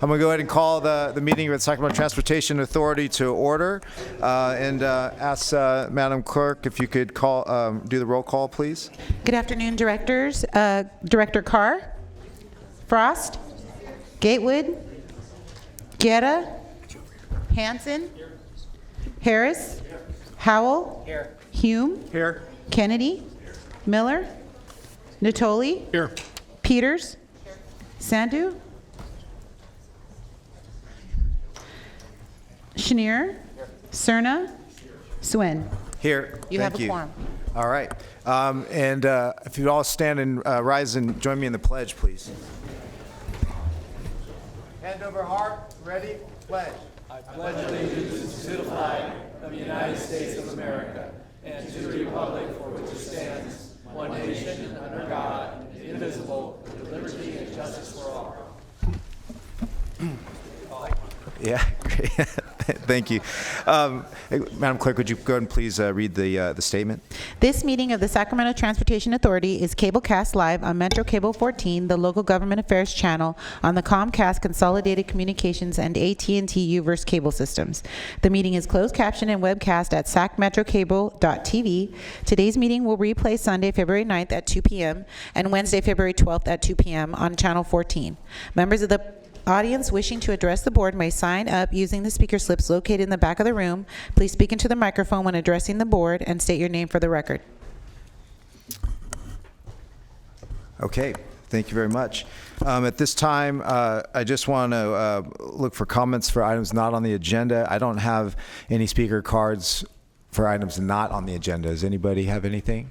I'm going to go ahead and call the meeting of the Sacramento Transportation Authority to order and ask Madam Clerk if you could do the roll call, please. Good afternoon, directors. Director Carr, Frost, Gatewood, Guerra, Hansen, Harris, Howell, Here. Hume, Here. Kennedy, Miller, Natoli, Here. Peters, Sandhu, Schneer, Cerna, Swen. Here. You Thank have a quorum. All right. And if you all stand and rise and join me in the pledge, please. Hand over heart. Ready? Pledge. I pledge allegiance to the flag of the United States of America and to the republic for which it stands, one nation, under God, indivisible, with liberty and justice for all. Yeah, great. Thank you. Madam Clerk, would you go ahead and please read the statement? This meeting of the Sacramento Transportation Authority is cablecast live on Metro Cable 14, the local government affairs channel on the Comcast Consolidated Communications and AT&T UVerse cable systems. The meeting is closed captioned and webcast at sacmetrocable.tv. Today's meeting will replay Sunday, February 9th at 2 p.m. and Wednesday, February 12th at 2 p.m. on Channel 14. Members of the audience wishing to address the board may sign up using the speaker slips located in the back of the room. Please speak into the microphone when addressing the board and state your name for the record. Okay, thank you very much. At this time, I just want to look for comments for items not on the agenda. I don't have any speaker cards for items not on the agenda. Does anybody have anything?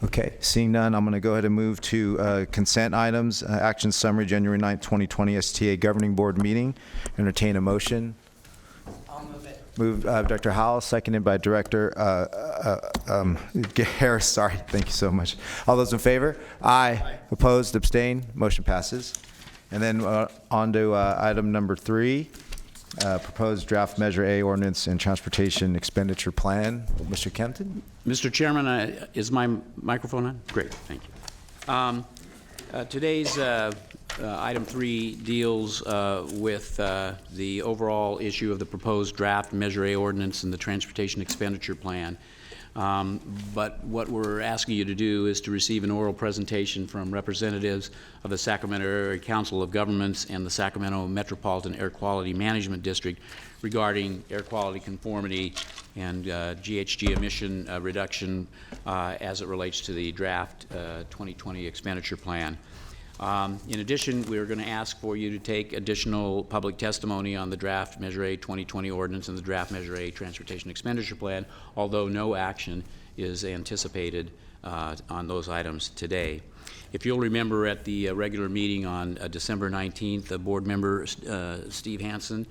Okay, seeing none, I'm going to go ahead and move to consent items. Action summary, January 9th, 2020 STA Governing Board meeting. Entertain a motion. I'll move it. Moved Dr. Howell, seconded by Director Harris. Sorry, thank you so much. All those in favor? Aye. Opposed, abstain, motion passes. And then on to item number 3. Proposed draft Measure A ordinance and transportation expenditure plan. Mr. Kempton? Mr. Chairman, is my microphone on? Great, thank you. Today's item 3 deals with the overall issue of the proposed draft Measure A ordinance and the transportation expenditure plan. But what we're asking you to do is to receive an oral presentation from representatives of the Sacramento Area Council of Governments and the Sacramento Metropolitan Air Quality Management District regarding air quality conformity and GHG emission reduction as it relates to the draft 2020 expenditure plan. In addition, we're going to ask for you to take additional public testimony on the draft Measure A 2020 ordinance and the draft Measure A transportation expenditure plan, although no action is anticipated on those items today. If you'll remember at the regular meeting on December 19th, the board member Steve Hansen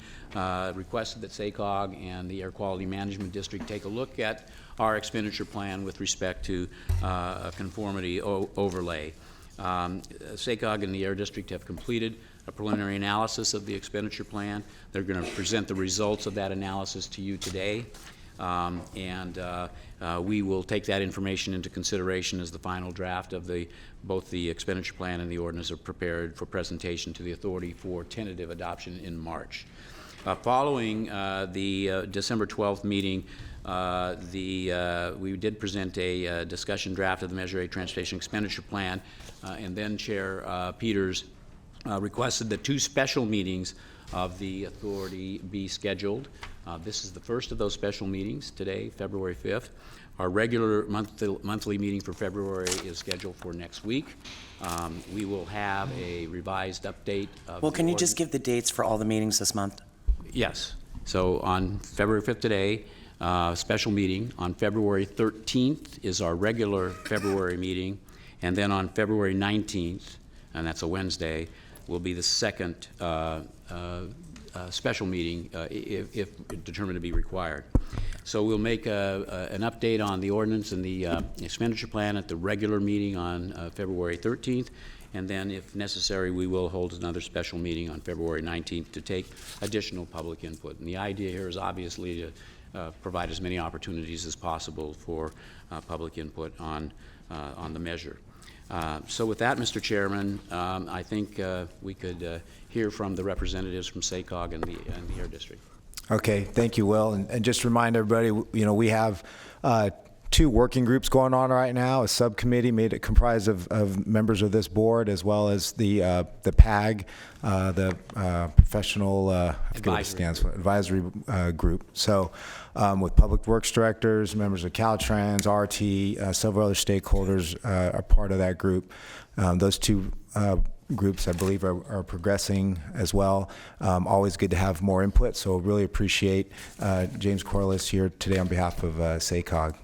requested that SACOG and the Air Quality Management District take a look at our expenditure plan with respect to a conformity overlay. SACOG and the Air District have completed a preliminary analysis of the expenditure plan. They're going to present the results of that analysis to you today, we will take that information into consideration as the final draft of both the expenditure plan and the ordinance are prepared for presentation to the authority for tentative adoption in March. Following the December 12th meeting, we did present a discussion draft of the Measure A Transportation Expenditure Plan, and then Chair Peters requested that 2 special meetings of the authority be scheduled. This is the first of those special meetings today, February 5th. Our regular monthly meeting for February is scheduled for next week. We will have a revised update of Well, can you just give the dates for all the meetings this month? Yes. So on February 5th today, special meeting. On February 13th is our regular February meeting. And then on February 19th, and that's a Wednesday, will be the second special meeting if determined to be required. So we'll make an update on the ordinance and the expenditure plan at the regular meeting on February 13th. And then, if necessary, we will hold another special meeting on February 19th to take additional public input. And the idea here is obviously to provide as many opportunities as possible for public input on the measure. So with that, Mr. Chairman, I think we could hear from the representatives from SACOG and the Air District. Okay, thank you, Will. And just remind everybody, you know, we have two working groups going on right now, a subcommittee comprised of members of this board, as well as the PAG, the Professional I forget what it stands for, Advisory Group. So with Public Works Directors, members of Caltrans, RT, several other stakeholders are part of that group. Those two groups, I believe, are progressing as well. Always good to have more input, so really appreciate James Corliss here today on behalf of SACOG.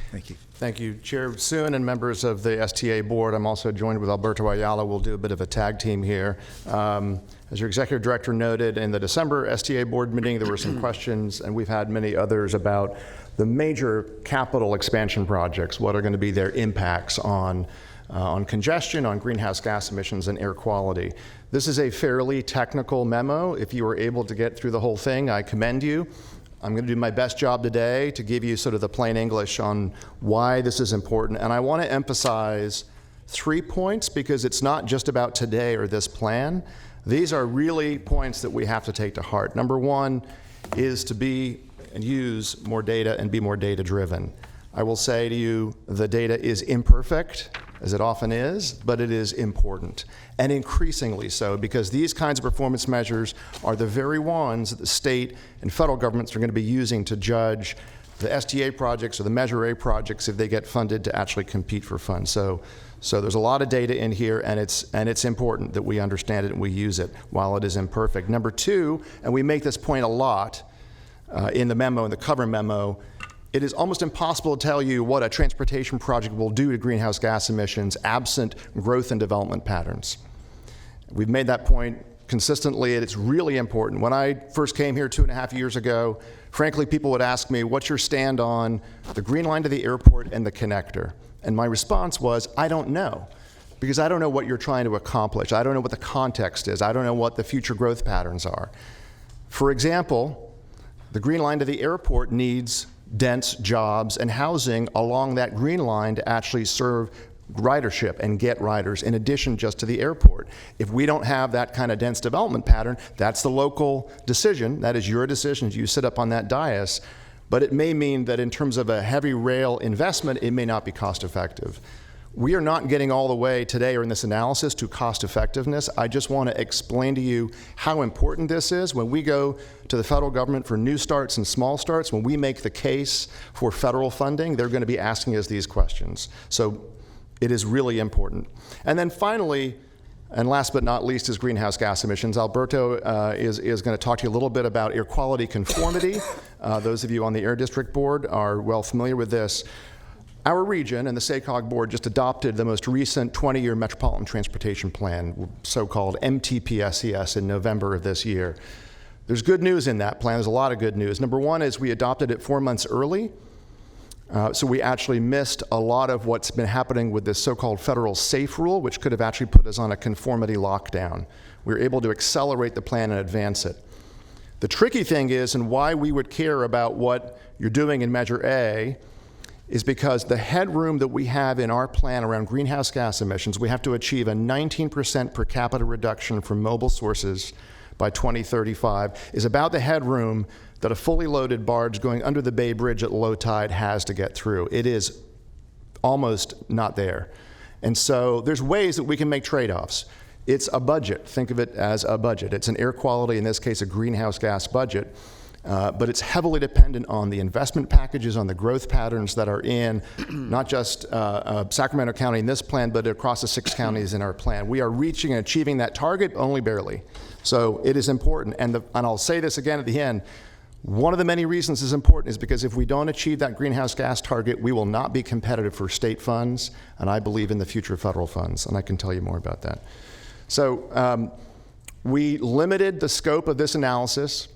Thank you. Thank you, Chair Soon and members of the STA board. I'm also joined with Alberto Ayala. We'll do a bit of a tag team here. As your executive director noted, in the December STA board meeting, there were some questions, and we've had many others about the major capital expansion projects. What are going to be their impacts on congestion, on greenhouse gas emissions, and air quality? This is a fairly technical memo. If you were able to get through the whole thing, I commend you. I'm going to do my best job today to give you sort of the plain English on why this is important. And I want to emphasize 3 points, because it's not just about today or this plan. These are really points that we have to take to heart. Number one is to be and use more data and be more data driven. I will say to you, the data is imperfect, as it often is, but it is important, and increasingly so, because these kinds of performance measures are the very ones that the state and federal governments are going to be using to judge the STA projects or the Measure A projects if they get funded to actually compete for funds. So there's a lot of data in here, and it's important that we understand it and we use it while it is imperfect. Number two, and we make this point a lot in the memo, in the cover memo, it is almost impossible to tell you what a transportation project will do to greenhouse gas emissions absent growth and development patterns. We've made that point consistently, and it's really important. When I first came here 2.5 years ago, frankly, people would ask me, what's your stand on the Green Line to the airport and the connector? And my response was, I don't know, because I don't know what you're trying to accomplish. I don't know what the context is. I don't know what the future growth patterns are. For example, the Green Line to the airport needs dense jobs and housing along that green line to actually serve ridership and get riders in addition just to the airport. If we don't have that kind of dense development pattern, that's the local decision. That is your decision. You sit up on that dais. But it may mean that in terms of a heavy rail investment, it may not be cost effective. We are not getting all the way today or in this analysis to cost effectiveness. I just want to explain to you how important this is. When we go to the federal government for new starts and small starts, when we make the case for federal funding, they're going to be asking us these questions. So it is really important. And then finally, and last but not least, is greenhouse gas emissions. Alberto is going to talk to you a little bit about air quality conformity. Those of you on the Air District Board are well familiar with this. Our region and the SACOG board just adopted the most recent 20-year Metropolitan Transportation Plan, so-called MTPSCS, in November of this year. There's good news in that plan. There's a lot of good news. Number one is we adopted it 4 months early. So we actually missed a lot of what's been happening with this so-called federal SAFE rule, which could have actually put us on a conformity lockdown. We were able to accelerate the plan and advance it. The tricky thing is, and why we would care about what you're doing in Measure A, is because the headroom that we have in our plan around greenhouse gas emissions, we have to achieve a 19% per capita reduction from mobile sources by 2035, is about the headroom that a fully loaded barge going under the Bay Bridge at low tide has to get through. It is almost not there. And so there's ways that we can make trade-offs. It's a budget. Think of it as a budget. It's an air quality, in this case, a greenhouse gas budget. But it's heavily dependent on the investment packages, on the growth patterns that are in not just Sacramento County in this plan, but across the 6 counties in our plan. We are reaching and achieving that target only barely. So it is important. And I'll say this again at the end. One of the many reasons it's important is because if we don't achieve that greenhouse gas target, we will not be competitive for state funds, and I believe in the future federal funds, and I can tell you more about that. So we limited the scope of this analysis,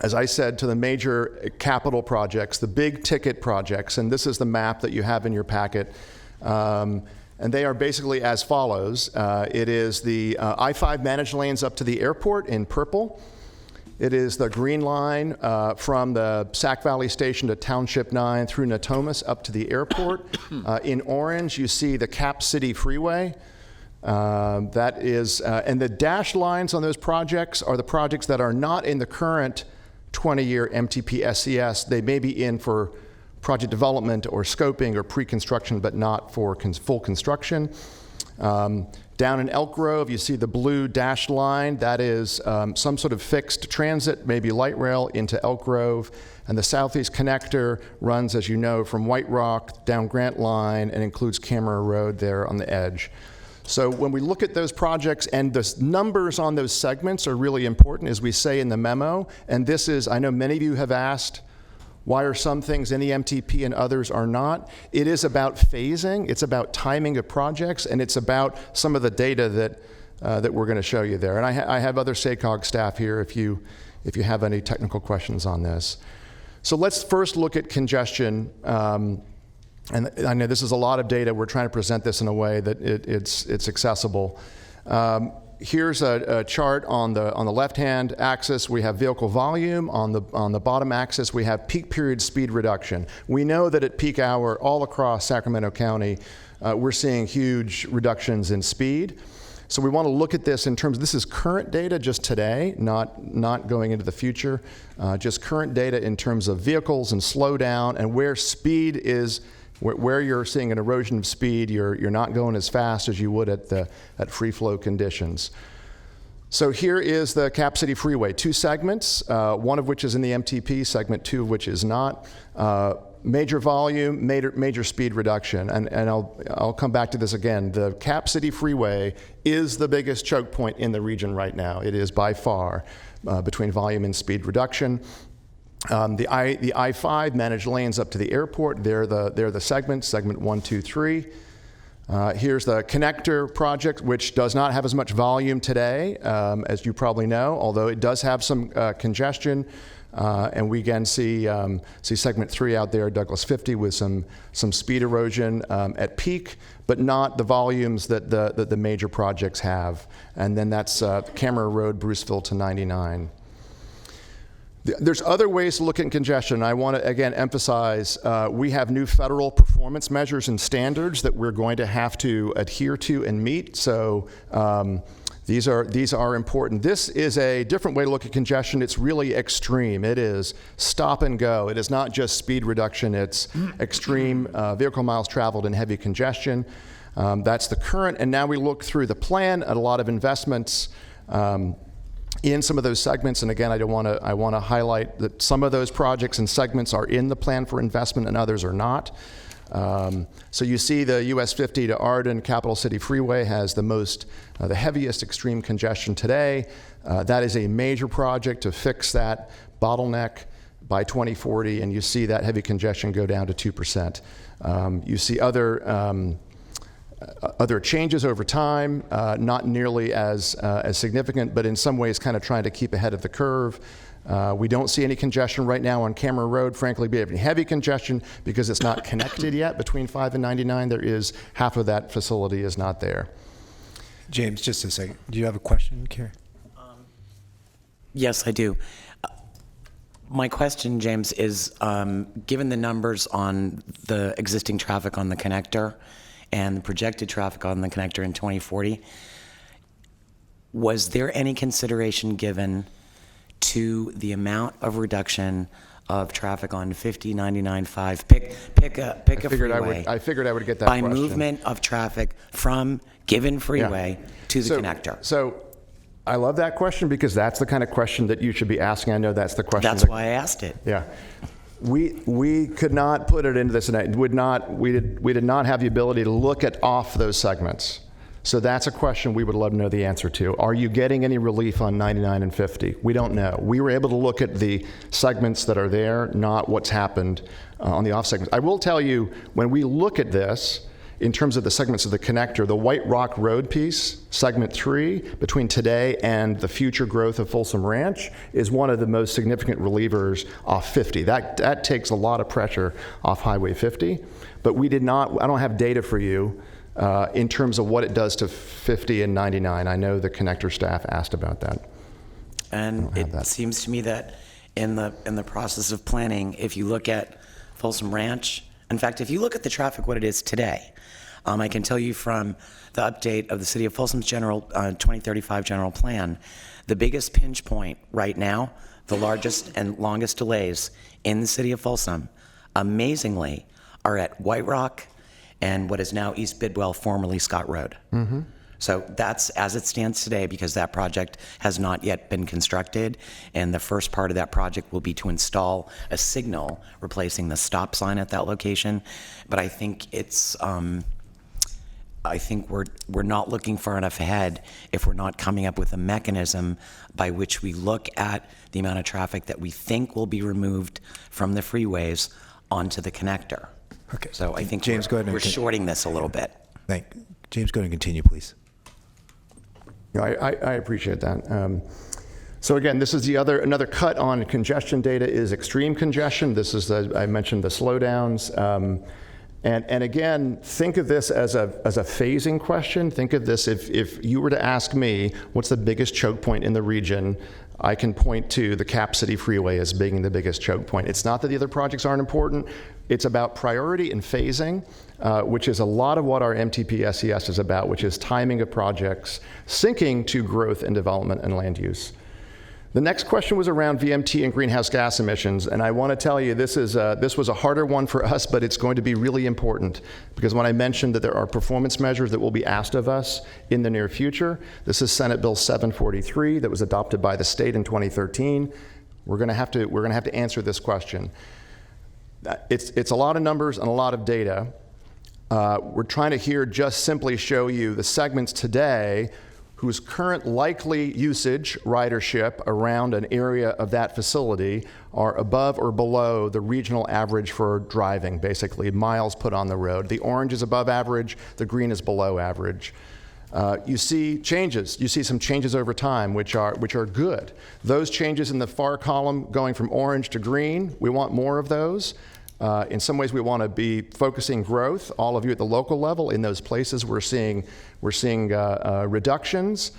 as I said, to the major capital projects, the big ticket projects, and this is the map that you have in your packet. And they are basically as follows. It is the I-5 managed lanes up to the airport in purple. It is the green line from the Sac Valley Station to Township 9 through Natomas up to the airport. In orange, you see the Cap City Freeway. That is, and the dashed lines on those projects are the projects that are not in the current 20-year MTP SCS. They may be in for project development or scoping or pre-construction, but not for full construction. Down in Elk Grove, you see the blue dashed line. That is some sort of fixed transit, maybe light rail, into Elk Grove. And the Southeast Connector runs, as you know, from White Rock down Grant Line and includes Camera Road there on the edge. So when we look at those projects, and the numbers on those segments are really important, as we say in the memo. And this is, I know many of you have asked, why are some things in the MTP and others are not? It is about phasing, it's about timing of projects, and it's about some of the data that we're going to show you there. And I have other SACOG staff here if you have any technical questions on this. So let's first look at congestion. And I know this is a lot of data. We're trying to present this in a way that it's accessible. Here's a chart on the left-hand axis. We have vehicle volume. On the bottom axis, we have peak period speed reduction. We know that at peak hour, all across Sacramento County, we're seeing huge reductions in speed. So we want to look at this in terms, this is current data just today, not going into the future, just current data in terms of vehicles and slowdown and where speed is. Where you're seeing an erosion of speed, you're not going as fast as you would at free flow conditions. So here is the Cap City Freeway, 2 segments, one of which is in the MTP, segment 2 of which is not. Major volume, major speed reduction, and I'll come back to this again. The Cap City Freeway is the biggest choke point in the region right now. It is by far between volume and speed reduction. The I-5 managed lanes up to the airport. They're the segments, segment 1, 2, 3. Here's the connector project, which does not have as much volume today, as you probably know, although it does have some congestion. And we again see segment 3 out there, Douglas 50, with some speed erosion at peak, but not the volumes that the major projects have. And then that's Camera Road, Bruceville to 99. There's other ways to look at congestion. I want to, again, emphasize we have new federal performance measures and standards that we're going to have to adhere to and meet. So these are important. This is a different way to look at congestion. It's really extreme. It is stop and go. It is not just speed reduction. It's extreme vehicle miles traveled and heavy congestion. That's the current. And now we look through the plan at a lot of investments in some of those segments. And again, I want to highlight that some of those projects and segments are in the plan for investment and others are not. So you see the US 50 to Arden Capital City Freeway has the heaviest extreme congestion today. That is a major project to fix that bottleneck by 2040, and you see that heavy congestion go down to 2%. You see other changes over time, not nearly as significant, but in some ways kind of trying to keep ahead of the curve. We don't see any congestion right now on Camera Road. Frankly, we have heavy congestion because it's not connected yet between 5 and 99. There is half of that facility is not there. James, just a second. Do you have a question, Carrie? Yes, I do. My question, James, is given the numbers on the existing traffic on the connector and the projected traffic on the connector in 2040, was there any consideration given to the amount of reduction of traffic on 50, 99, 5, pick a freeway? I figured I would get that by question. movement of traffic from given freeway to the connector. So I love that question because that's the kind of question that you should be asking. I know that's the question. That's why I asked it. Yeah. We could not put it into this, and we did not have the ability to look at off those segments. So that's a question we would love to know the answer to. Are you getting any relief on 99 and 50? We don't know. We were able to look at the segments that are there, not what's happened on the off segments. I will tell you, when we look at this, in terms of the segments of the connector, the White Rock Road piece, segment 3, between today and the future growth of Folsom Ranch, is one of the most significant relievers off 50. That takes a lot of pressure off Highway 50, but I don't have data for you in terms of what it does to 50 and 99. I know the connector staff asked about that. And it seems to me that in the process of planning, if you look at Folsom Ranch, in fact, if you look at the traffic, what it is today, I can tell you from the update of the City of Folsom's 2035 general plan, the biggest pinch point right now, the largest and longest delays in the City of Folsom, amazingly, are at White Rock and what is now East Bidwell, formerly Scott Road. So that's as it stands today, because that project has not yet been constructed, and the first part of that project will be to install a signal replacing the stop sign at that location. But I think it's, I think we're not looking far enough ahead if we're not coming up with a mechanism by which we look at the amount of traffic that we think will be removed from the freeways onto the connector. Okay. So I think James, go ahead and we're shorting this a little bit. James, go ahead and continue, please. Yeah, I appreciate that. So again, this is another cut on congestion data is extreme congestion. This is, I mentioned the slowdowns. And again, think of this as a phasing question. Think of this, if you were to ask me, what's the biggest choke point in the region, I can point to the Cap City Freeway as being the biggest choke point. It's not that the other projects aren't important. It's about priority and phasing, which is a lot of what our MTP SES is about, which is timing of projects, syncing to growth and development and land use. The next question was around VMT and greenhouse gas emissions, and I want to tell you this was a harder one for us, but it's going to be really important, because when I mentioned that there are performance measures that will be asked of us in the near future, this is Senate Bill 743 that was adopted by the state in 2013. We're going to have to answer this question. It's a lot of numbers and a lot of data. We're trying to here just simply show you the segments today whose current likely usage, ridership, around an area of that facility are above or below the regional average for driving, basically, miles put on the road. The orange is above average, the green is below average. You see changes. You see some changes over time, which are good. Those changes in the far column going from orange to green, we want more of those. In some ways, we want to be focusing growth. All of you at the local level, in those places, we're seeing reductions.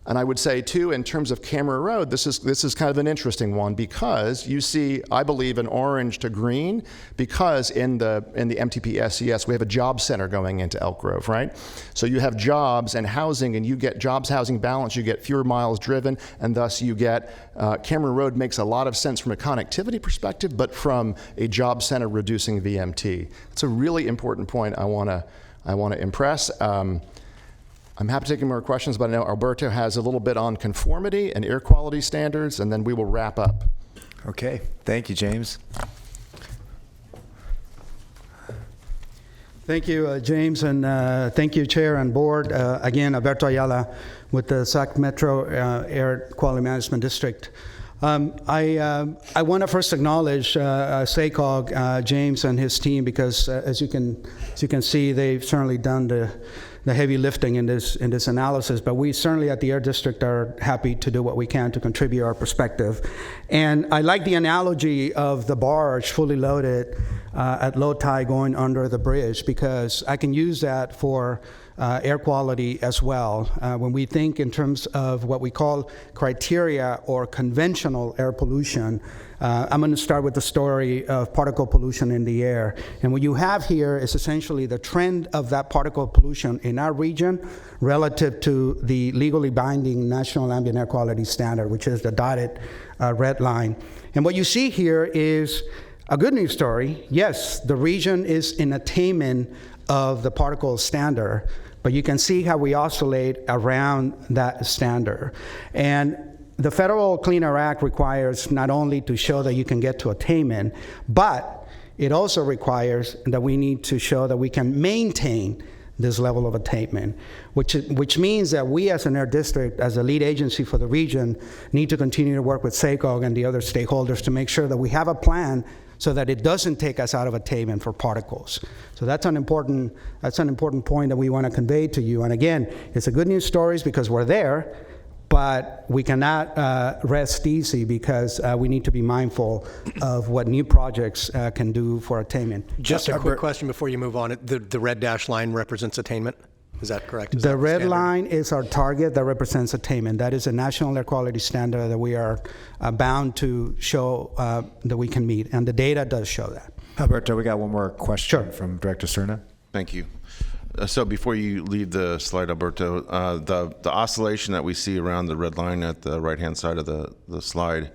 And I would say, too, in terms of Camera Road, this is kind of an interesting one, because you see, I believe, an orange to green, because in the MTP SES, we have a job center going into Elk Grove, right? So you have jobs and housing, and you get jobs, housing balance, you get fewer miles driven, and thus you get, Camera Road makes a lot of sense from a connectivity perspective, but from a job center reducing VMT. It's a really important point I want to impress. I'm happy to take more questions, but I know Alberto has a little bit on conformity and air quality standards, and then we will wrap up. Okay, thank you, James. Thank you, James, and thank you, Chair and Board. Again, Alberto Ayala with the Sac Metro Air Quality Management District. I want to first acknowledge SACOG, James and his team, because as you can see, they've certainly done the heavy lifting in this analysis, but we certainly at the Air District are happy to do what we can to contribute our perspective. And I like the analogy of the barge fully loaded at low tide going under the bridge, because I can use that for air quality as well. When we think in terms of what we call criteria or conventional air pollution, I'm going to start with the story of particle pollution in the air. And what you have here is essentially the trend of that particle pollution in our region relative to the legally binding National Ambient Air Quality Standard, which is the dotted red line. And what you see here is a good news story. Yes, the region is in attainment of the particle standard, but you can see how we oscillate around that standard. And the Federal Clean Air Act requires not only to show that you can get to attainment, but it also requires that we need to show that we can maintain this level of attainment, which means that we as an air district, as a lead agency for the region, need to continue to work with SACOG and the other stakeholders to make sure that we have a plan so that it doesn't take us out of attainment for particles. So that's an important point that we want to convey to you. And again, it's a good news stories because we're there, but we cannot rest easy because we need to be mindful of what new projects can do for attainment. Just a quick question before you move on. The red dashed line represents attainment? Is that correct? Is The that red standard? line is our target that represents attainment. That is a national air quality standard that we are bound to show that we can meet, and the data does show that. Alberto, we got one more question Sure. from Director Cerna. Thank you. So before you leave the slide, Alberto, the oscillation that we see around the red line at the right-hand side of the slide,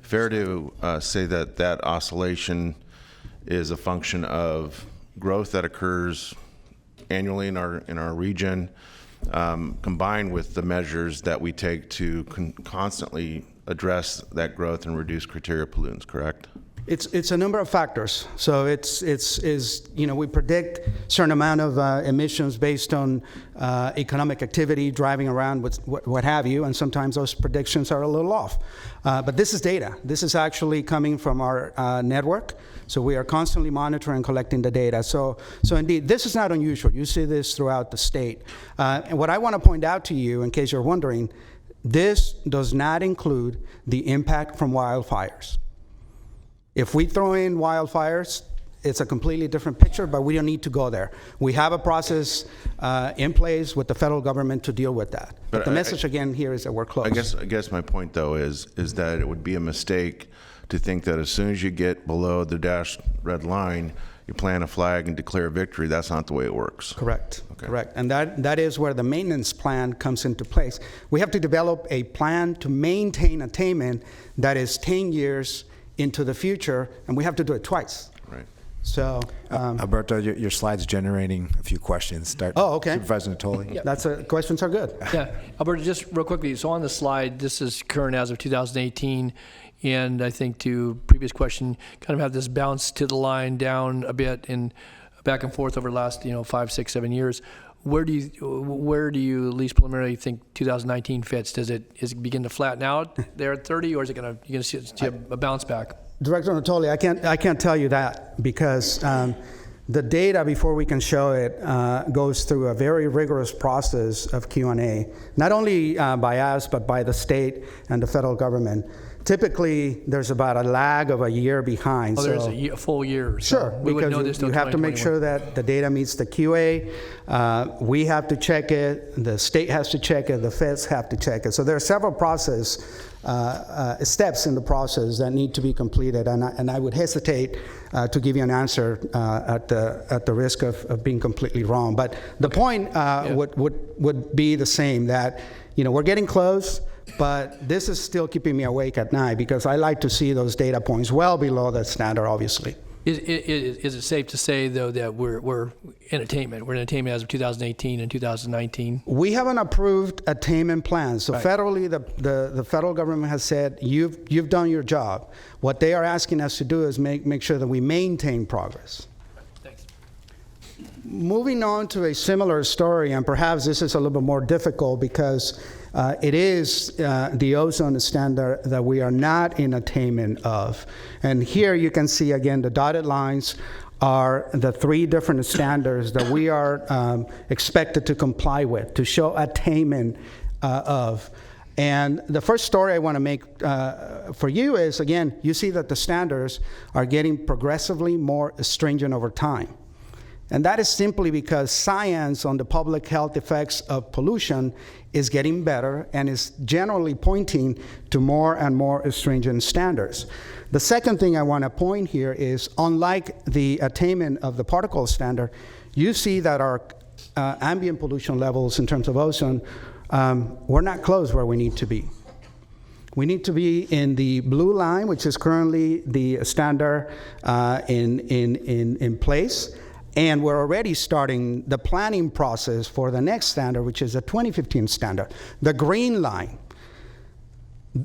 fair to say that that oscillation is a function of growth that occurs annually in our region, combined with the measures that we take to constantly address that growth and reduce criteria pollutants, correct? It's a number of factors. So it's we predict certain amount of emissions based on economic activity, driving around, what have you, and sometimes those predictions are a little off. But this is data. This is actually coming from our network. So we are constantly monitoring and collecting the data. So indeed, this is not unusual. You see this throughout the state. And what I want to point out to you, in case you're wondering, this does not include the impact from wildfires. If we throw in wildfires, it's a completely different picture, but we don't need to go there. We have a process in place with the federal government to deal with that. But the message again here is that we're close. I guess my point though is that it would be a mistake to think that as soon as you get below the dashed red line, you plant a flag and declare victory. That's not the way it works. Correct. Okay. Correct. And that is where the maintenance plan comes into place. We have to develop a plan to maintain attainment that is 10 years into the future, and we have to do it twice. Right. So, Alberto, your slide's generating a few questions. Okay. Supervisor Natoli. Questions are good. Yeah, Alberto, just real quickly, so on the slide, this is current as of 2018, and I think to previous question, kind of have this bounce to the line down a bit and back and forth over the last 5, 6, 7 years. Where do you at least preliminarily think 2019 fits? Is it begin to flatten out there at 30, or is it going to see a bounce back? Director Natoli, I can't tell you that because the data, before we can show it, goes through a very rigorous process of Q&A, not only by us, but by the state and the federal government. Typically, there's about a lag of a year behind. Oh, there's a full year. So Sure, we would know this because till you have to make 2021. sure that the data meets the QA. We have to check it. The state has to check it. The feds have to check it. So there are several steps in the process that need to be completed, and I would hesitate to give you an answer at the risk of being completely wrong. But the point would be the same, that we're getting close. But this is still keeping me awake at night because I like to see those data points well below the standard, obviously. Is it safe to say, though, that we're in attainment? We're in attainment as of 2018 and 2019? We have an approved attainment plan. So Right. federally, the federal government has said, you've done your job. What they are asking us to do is make sure that we maintain progress. Thanks. Moving on to a similar story, and perhaps this is a little bit more difficult because it is the ozone standard that we are not in attainment of. And here you can see again the dotted lines are the 3 different standards that we are expected to comply with, to show attainment of. And the first story I want to make for you is, again, you see that the standards are getting progressively more stringent over time. And that is simply because science on the public health effects of pollution is getting better and is generally pointing to more and more stringent standards. The second thing I want to point here is, unlike the attainment of the particle standard, you see that our ambient pollution levels in terms of ozone, we're not close where we need to be. We need to be in the blue line, which is currently the standard in place. And we're already starting the planning process for the next standard, which is a 2015 standard. The green line.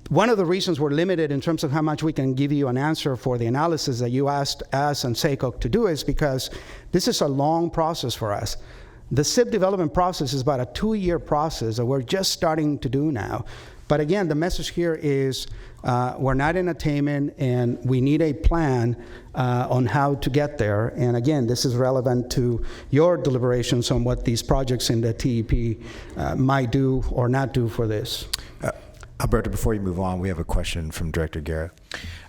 One of the reasons we're limited in terms of how much we can give you an answer for the analysis that you asked us and SACOC to do is because this is a long process for us. The SIP development process is about a 2-year process that we're just starting to do now. But again, the message here is we're not in attainment, and we need a plan on how to get there. And again, this is relevant to your deliberations on what these projects in the TEP might do or not do for this. Alberto, before you move on, we have a question from Director Garrett.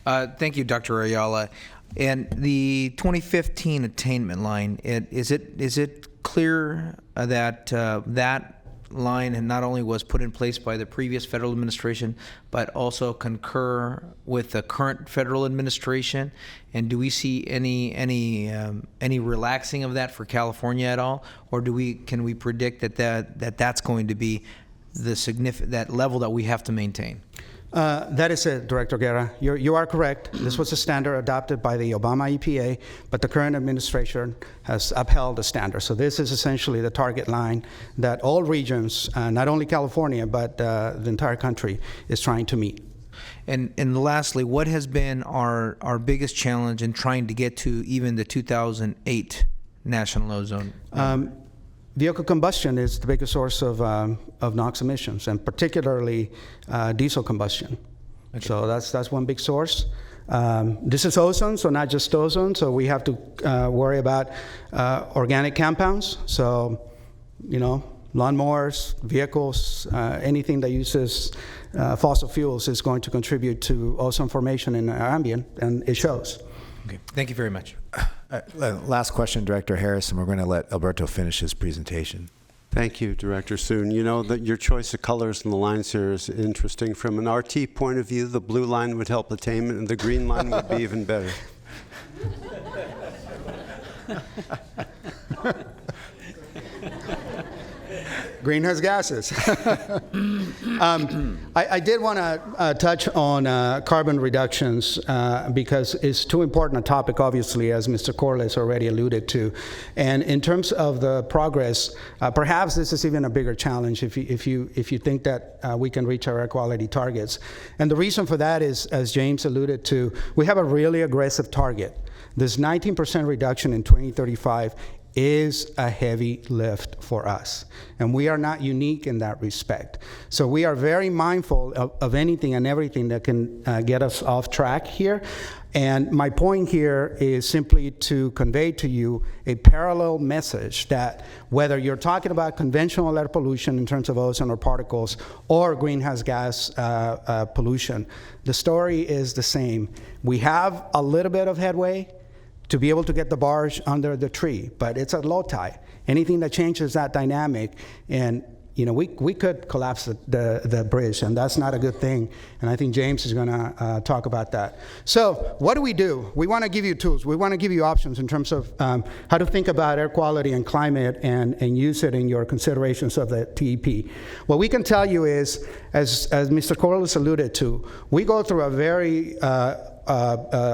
Thank you, Dr. Ayala. And the 2015 attainment line, is it clear that that line and not only was put in place by the previous federal administration, but also concur with the current federal administration? And do we see any relaxing of that for California at all, or can we predict that's going to be that level that we have to maintain? That is it, Director Guerra. You are correct. This was a standard adopted by the Obama EPA, but the current administration has upheld the standard. So this is essentially the target line that all regions, not only California, but the entire country, is trying to meet. And lastly, what has been our biggest challenge in trying to get to even the 2008 national ozone? Vehicle combustion is the biggest source of NOx emissions, and particularly diesel combustion. Okay. So that's one big source. This is ozone, so not just ozone. So we have to worry about organic compounds. So, lawnmowers, vehicles, anything that uses fossil fuels is going to contribute to ozone formation in our ambient, and it shows. Okay. Thank you very much. Last question, Director Harris, and we're going to let Alberto finish his presentation. Thank you, Director Soon. You know that your choice of colors in the lines here is interesting. From an RT point of view, the blue line would help attainment, and the green line would be even better. Greenhouse gases. I did want to touch on carbon reductions because it's too important a topic, obviously, as Mr. Corliss already alluded to. And in terms of the progress, perhaps this is even a bigger challenge if you think that we can reach our air quality targets. And the reason for that is, as James alluded to, we have a really aggressive target. This 19% reduction in 2035 is a heavy lift for us. And we are not unique in that respect. So we are very mindful of anything and everything that can get us off track here. And my point here is simply to convey to you a parallel message that whether you're talking about conventional air pollution in terms of ozone or particles or greenhouse gas pollution, the story is the same. We have a little bit of headway to be able to get the barge under the tree, but it's at low tide. Anything that changes that dynamic, and we could collapse the bridge, and that's not a good thing. And I think James is going to talk about that. So what do? We want to give you tools. We want to give you options in terms of how to think about air quality and climate and use it in your considerations of the TEP. What we can tell you is, as Mr. Corliss alluded to, we go through a very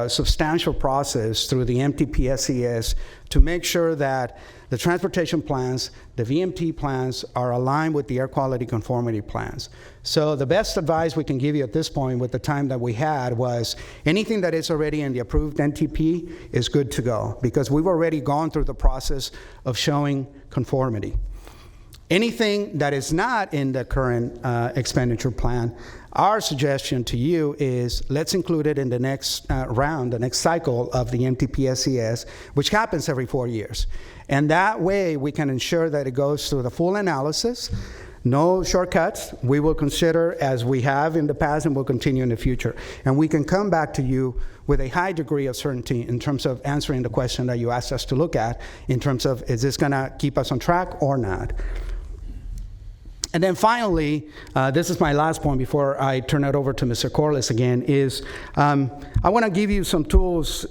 substantial process through the MTP SES to make sure that the transportation plans, the VMT plans, are aligned with the air quality conformity plans. So the best advice we can give you at this point with the time that we had was anything that is already in the approved NTP is good to go, because we've already gone through the process of showing conformity. Anything that is not in the current expenditure plan, our suggestion to you is let's include it in the next round, the next cycle of the MTP SES, which happens every 4 years. And that way we can ensure that it goes through the full analysis, no shortcuts. We will consider, as we have in the past and will continue in the future. And we can come back to you with a high degree of certainty in terms of answering the question that you asked us to look at in terms of, is this going to keep us on track or not? And then finally, this is my last point before I turn it over to Mr. Corliss again, is I want to give you some tools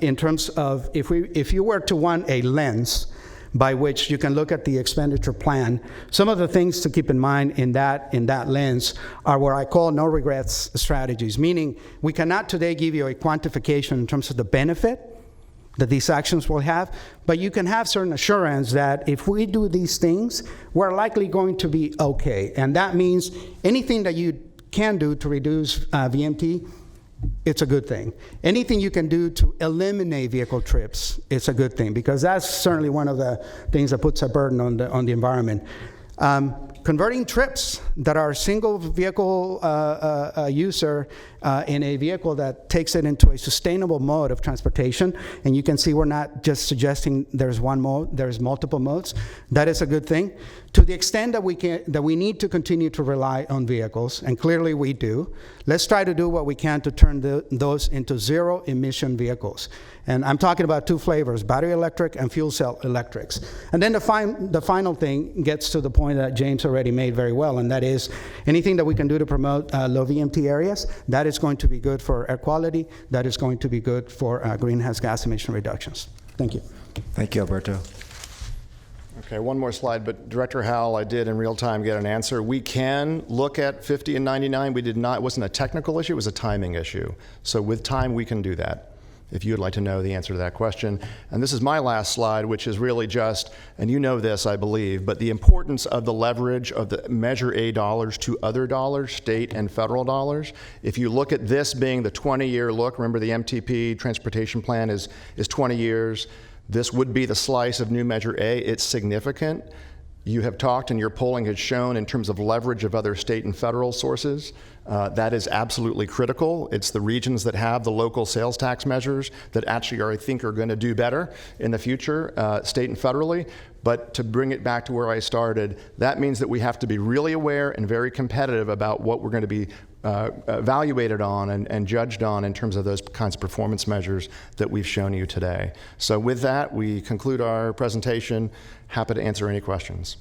in terms of if you were to want a lens by which you can look at the expenditure plan, some of the things to keep in mind in that lens are what I call no regrets strategies, meaning we cannot today give you a quantification in terms of the benefit that these actions will have, but you can have certain assurance that if we do these things, we're likely going to be okay. And that means anything that you can do to reduce VMT, it's a good thing. Anything you can do to eliminate vehicle trips, it's a good thing, because that's certainly one of the things that puts a burden on the environment. Converting trips that are single vehicle user in a vehicle that takes it into a sustainable mode of transportation, and you can see we're not just suggesting there's one mode, there's multiple modes. That is a good thing. to the extent that we need to continue to rely on vehicles, and clearly we do, let's try to do what we can to turn those into zero-emission vehicles. And I'm talking about two flavors, battery electric and fuel cell electrics. And then the final thing gets to the point that James already made very well, and that is anything that we can do to promote low VMT areas, that is going to be good for air quality, that is going to be good for greenhouse gas emission reductions. Thank you. Thank you, Alberto. Okay, one more slide, but Director Howell, I did in real time get an answer. We can look at 50 and 99. We did not, it wasn't a technical issue, it was a timing issue. So with time, we can do that, if you would like to know the answer to that question. And this is my last slide, which is really just, and you know this, I believe, but the importance of the leverage of the Measure A dollars to other dollars, state and federal dollars. If you look at this being the 20-year look, remember the MTP transportation plan is 20 years. This would be the slice of new Measure A. It's significant. You have talked and your polling has shown in terms of leverage of other state and federal sources. That is absolutely critical. It's the regions that have the local sales tax measures that actually I think are going to do better in the future, state and federally. But to bring it back to where I started, that means that we have to be really aware and very competitive about what we're going to be evaluated on and judged on in terms of those kinds of performance measures that we've shown you today. So with that, we conclude our presentation. Happy to answer any questions.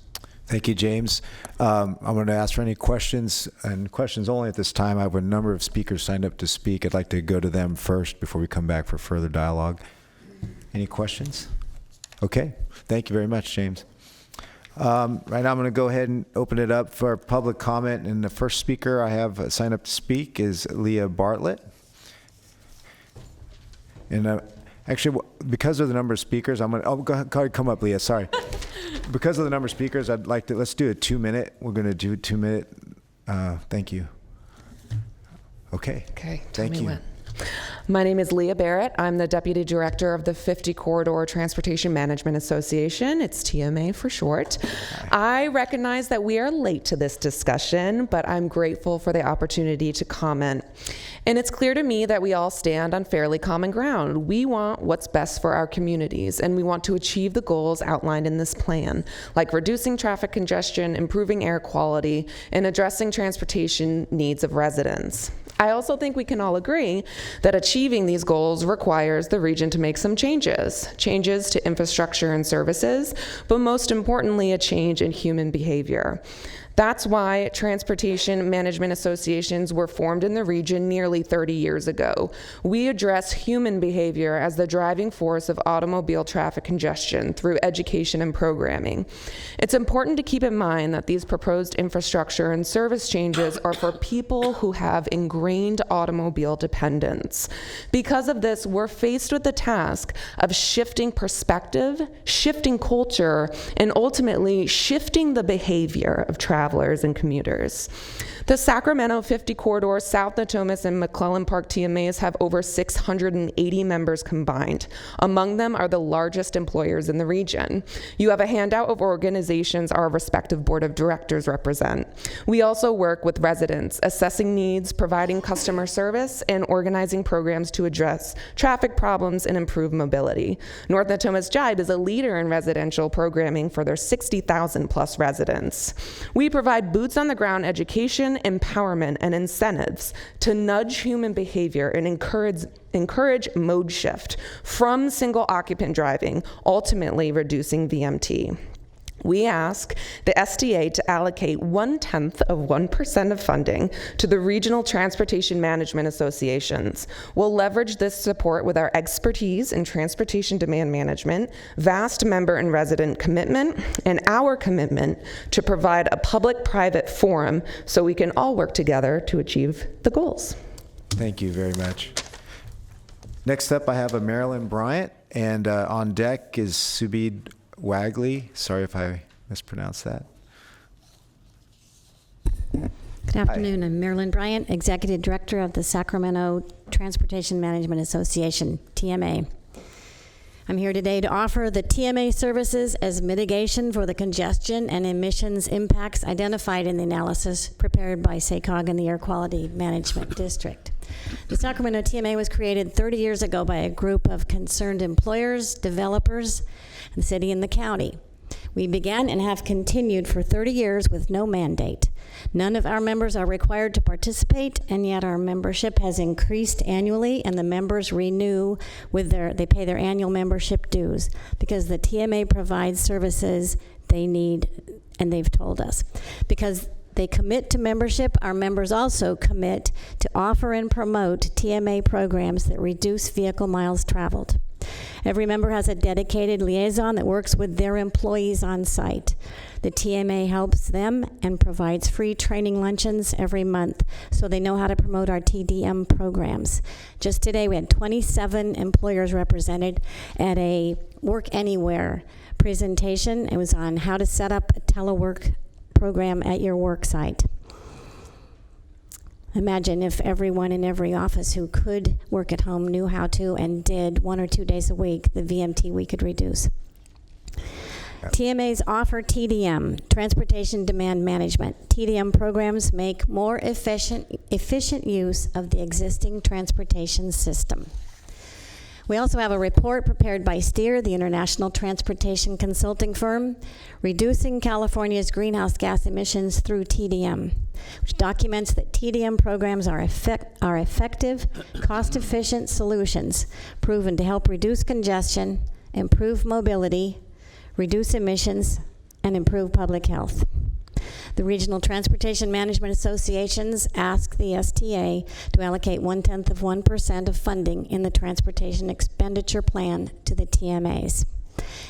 Thank you, James. I'm going to ask for any questions, and questions only at this time. I have a number of speakers signed up to speak. I'd like to go to them first before we come back for further dialogue. Any questions? Okay. Thank you very much, James. Right now, I'm going to go ahead and open it up for public comment. And the first speaker I have signed up to speak is Leah Barrett. And actually, because of the number of speakers, I'm going to, go ahead, come up, Leah, sorry. Because of the number of speakers, I'd like to, let's do a 2-minute. We're going to do a 2-minute. Thank you. Okay. Okay. Thank you. My name is Leah Barrett. I'm the Deputy Director of the 50 Corridor Transportation Management Association. It's TMA for short. I recognize that we are late to this discussion, but I'm grateful for the opportunity to comment. And it's clear to me that we all stand on fairly common ground. We want what's best for our communities, and we want to achieve the goals outlined in this plan, like reducing traffic congestion, improving air quality, and addressing transportation needs of residents. I also think we can all agree that achieving these goals requires the region to make some changes to infrastructure and services, but most importantly, a change in human behavior. That's why transportation management associations were formed in the region nearly 30 years ago. We address human behavior as the driving force of automobile traffic congestion through education and programming. It's important to keep in mind that these proposed infrastructure and service changes are for people who have ingrained automobile dependence. Because of this, we're faced with the task of shifting perspective, shifting culture, and ultimately shifting the behavior of travelers and commuters. The Sacramento 50 Corridor, South Natomas, and McClellan Park TMAs have over 680 members combined. Among them are the largest employers in the region. You have a handout of organizations our respective board of directors represent. We also work with residents, assessing needs, providing customer service, and organizing programs to address traffic problems and improve mobility. North Natomas Jibe is a leader in residential programming for their 60,000 plus residents. We provide boots on the ground education, empowerment, and incentives to nudge human behavior and encourage mode shift from single occupant driving, ultimately reducing VMT. We ask the STA to allocate 0.1% of funding to the regional transportation management associations. We'll leverage this support with our expertise in transportation demand management, vast member and resident commitment, and our commitment to provide a public-private forum so we can all work together to achieve the goals. Thank you very much. Next up, I have a Marilyn Bryant, and on deck is Suzie Wagley. Sorry if I mispronounced that. Good afternoon. I'm Marilyn Bryant, Executive Director of the Sacramento Transportation Management Association, TMA. I'm here today to offer the TMA services as mitigation for the congestion and emissions impacts identified in the analysis prepared by SACOG and the Air Quality Management District. The Sacramento TMA was created 30 years ago by a group of concerned employers, developers, the city and the county. We began and have continued for 30 years with no mandate. None of our members are required to participate, and yet our membership has increased annually, and the members renew they pay their annual membership dues because the TMA provides services they need, and they've told us. Because they commit to membership, our members also commit to offer and promote TMA programs that reduce vehicle miles traveled. Every member has a dedicated liaison that works with their employees on site. The TMA helps them and provides free training luncheons every month so they know how to promote our TDM programs. Just today we had 27 employers represented at a Work Anywhere presentation. It was on how to set up a telework program at your work site. Imagine if everyone in every office who could work at home knew how to and did 1 or 2 days a week, the VMT we could reduce. TMAs offer TDM, Transportation Demand Management. TDM programs make more efficient use of the existing transportation system. We also have a report prepared by STEER, the International Transportation Consulting Firm, Reducing California's Greenhouse Gas Emissions Through TDM, which documents that TDM programs are effective, cost-efficient solutions proven to help reduce congestion, improve mobility, reduce emissions, and improve public health. The Regional Transportation Management Associations ask the STA to allocate 0.1% of funding in the Transportation Expenditure Plan to the TMAs.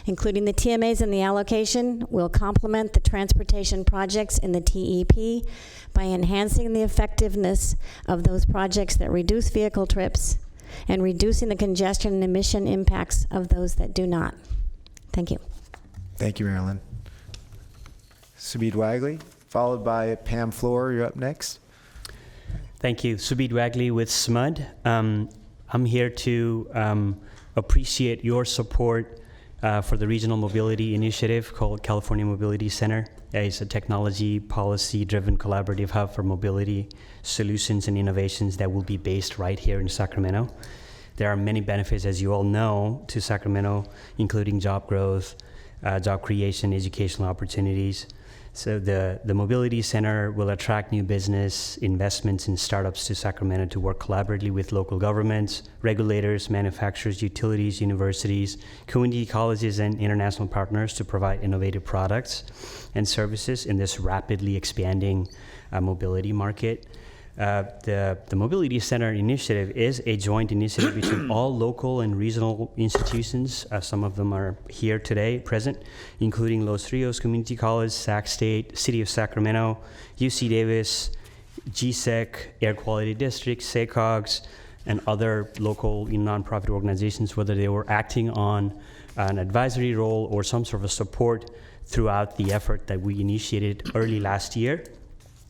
Including the TMAs in the allocation will complement the transportation projects in the TEP by enhancing the effectiveness of those projects that reduce vehicle trips and reducing the congestion and emission impacts of those that do not. Thank you. Thank you, Marilyn. Subid Wagley, followed by Pam Floor. You're up next. Thank you. Subid Wagley with SMUD. I'm here to appreciate your support for the Regional Mobility Initiative called California Mobility Center. It's a technology, policy-driven collaborative hub for mobility solutions and innovations that will be based right here in Sacramento. There are many benefits, as you all know, to Sacramento, including job growth, job creation, educational opportunities. So the Mobility Center will attract new business, investments, and startups to Sacramento to work collaboratively with local governments, regulators, manufacturers, utilities, universities, community colleges, and international partners to provide innovative products and services in this rapidly expanding mobility market. The Mobility Center initiative is a joint initiative between all local and regional institutions. Some of them are here today, present, including Los Rios Community College, Sac State, City of Sacramento, UC Davis, GSEC, Air Quality District, SACOGS, and other local nonprofit organizations, whether they were acting on an advisory role or some sort of support throughout the effort that we initiated early last year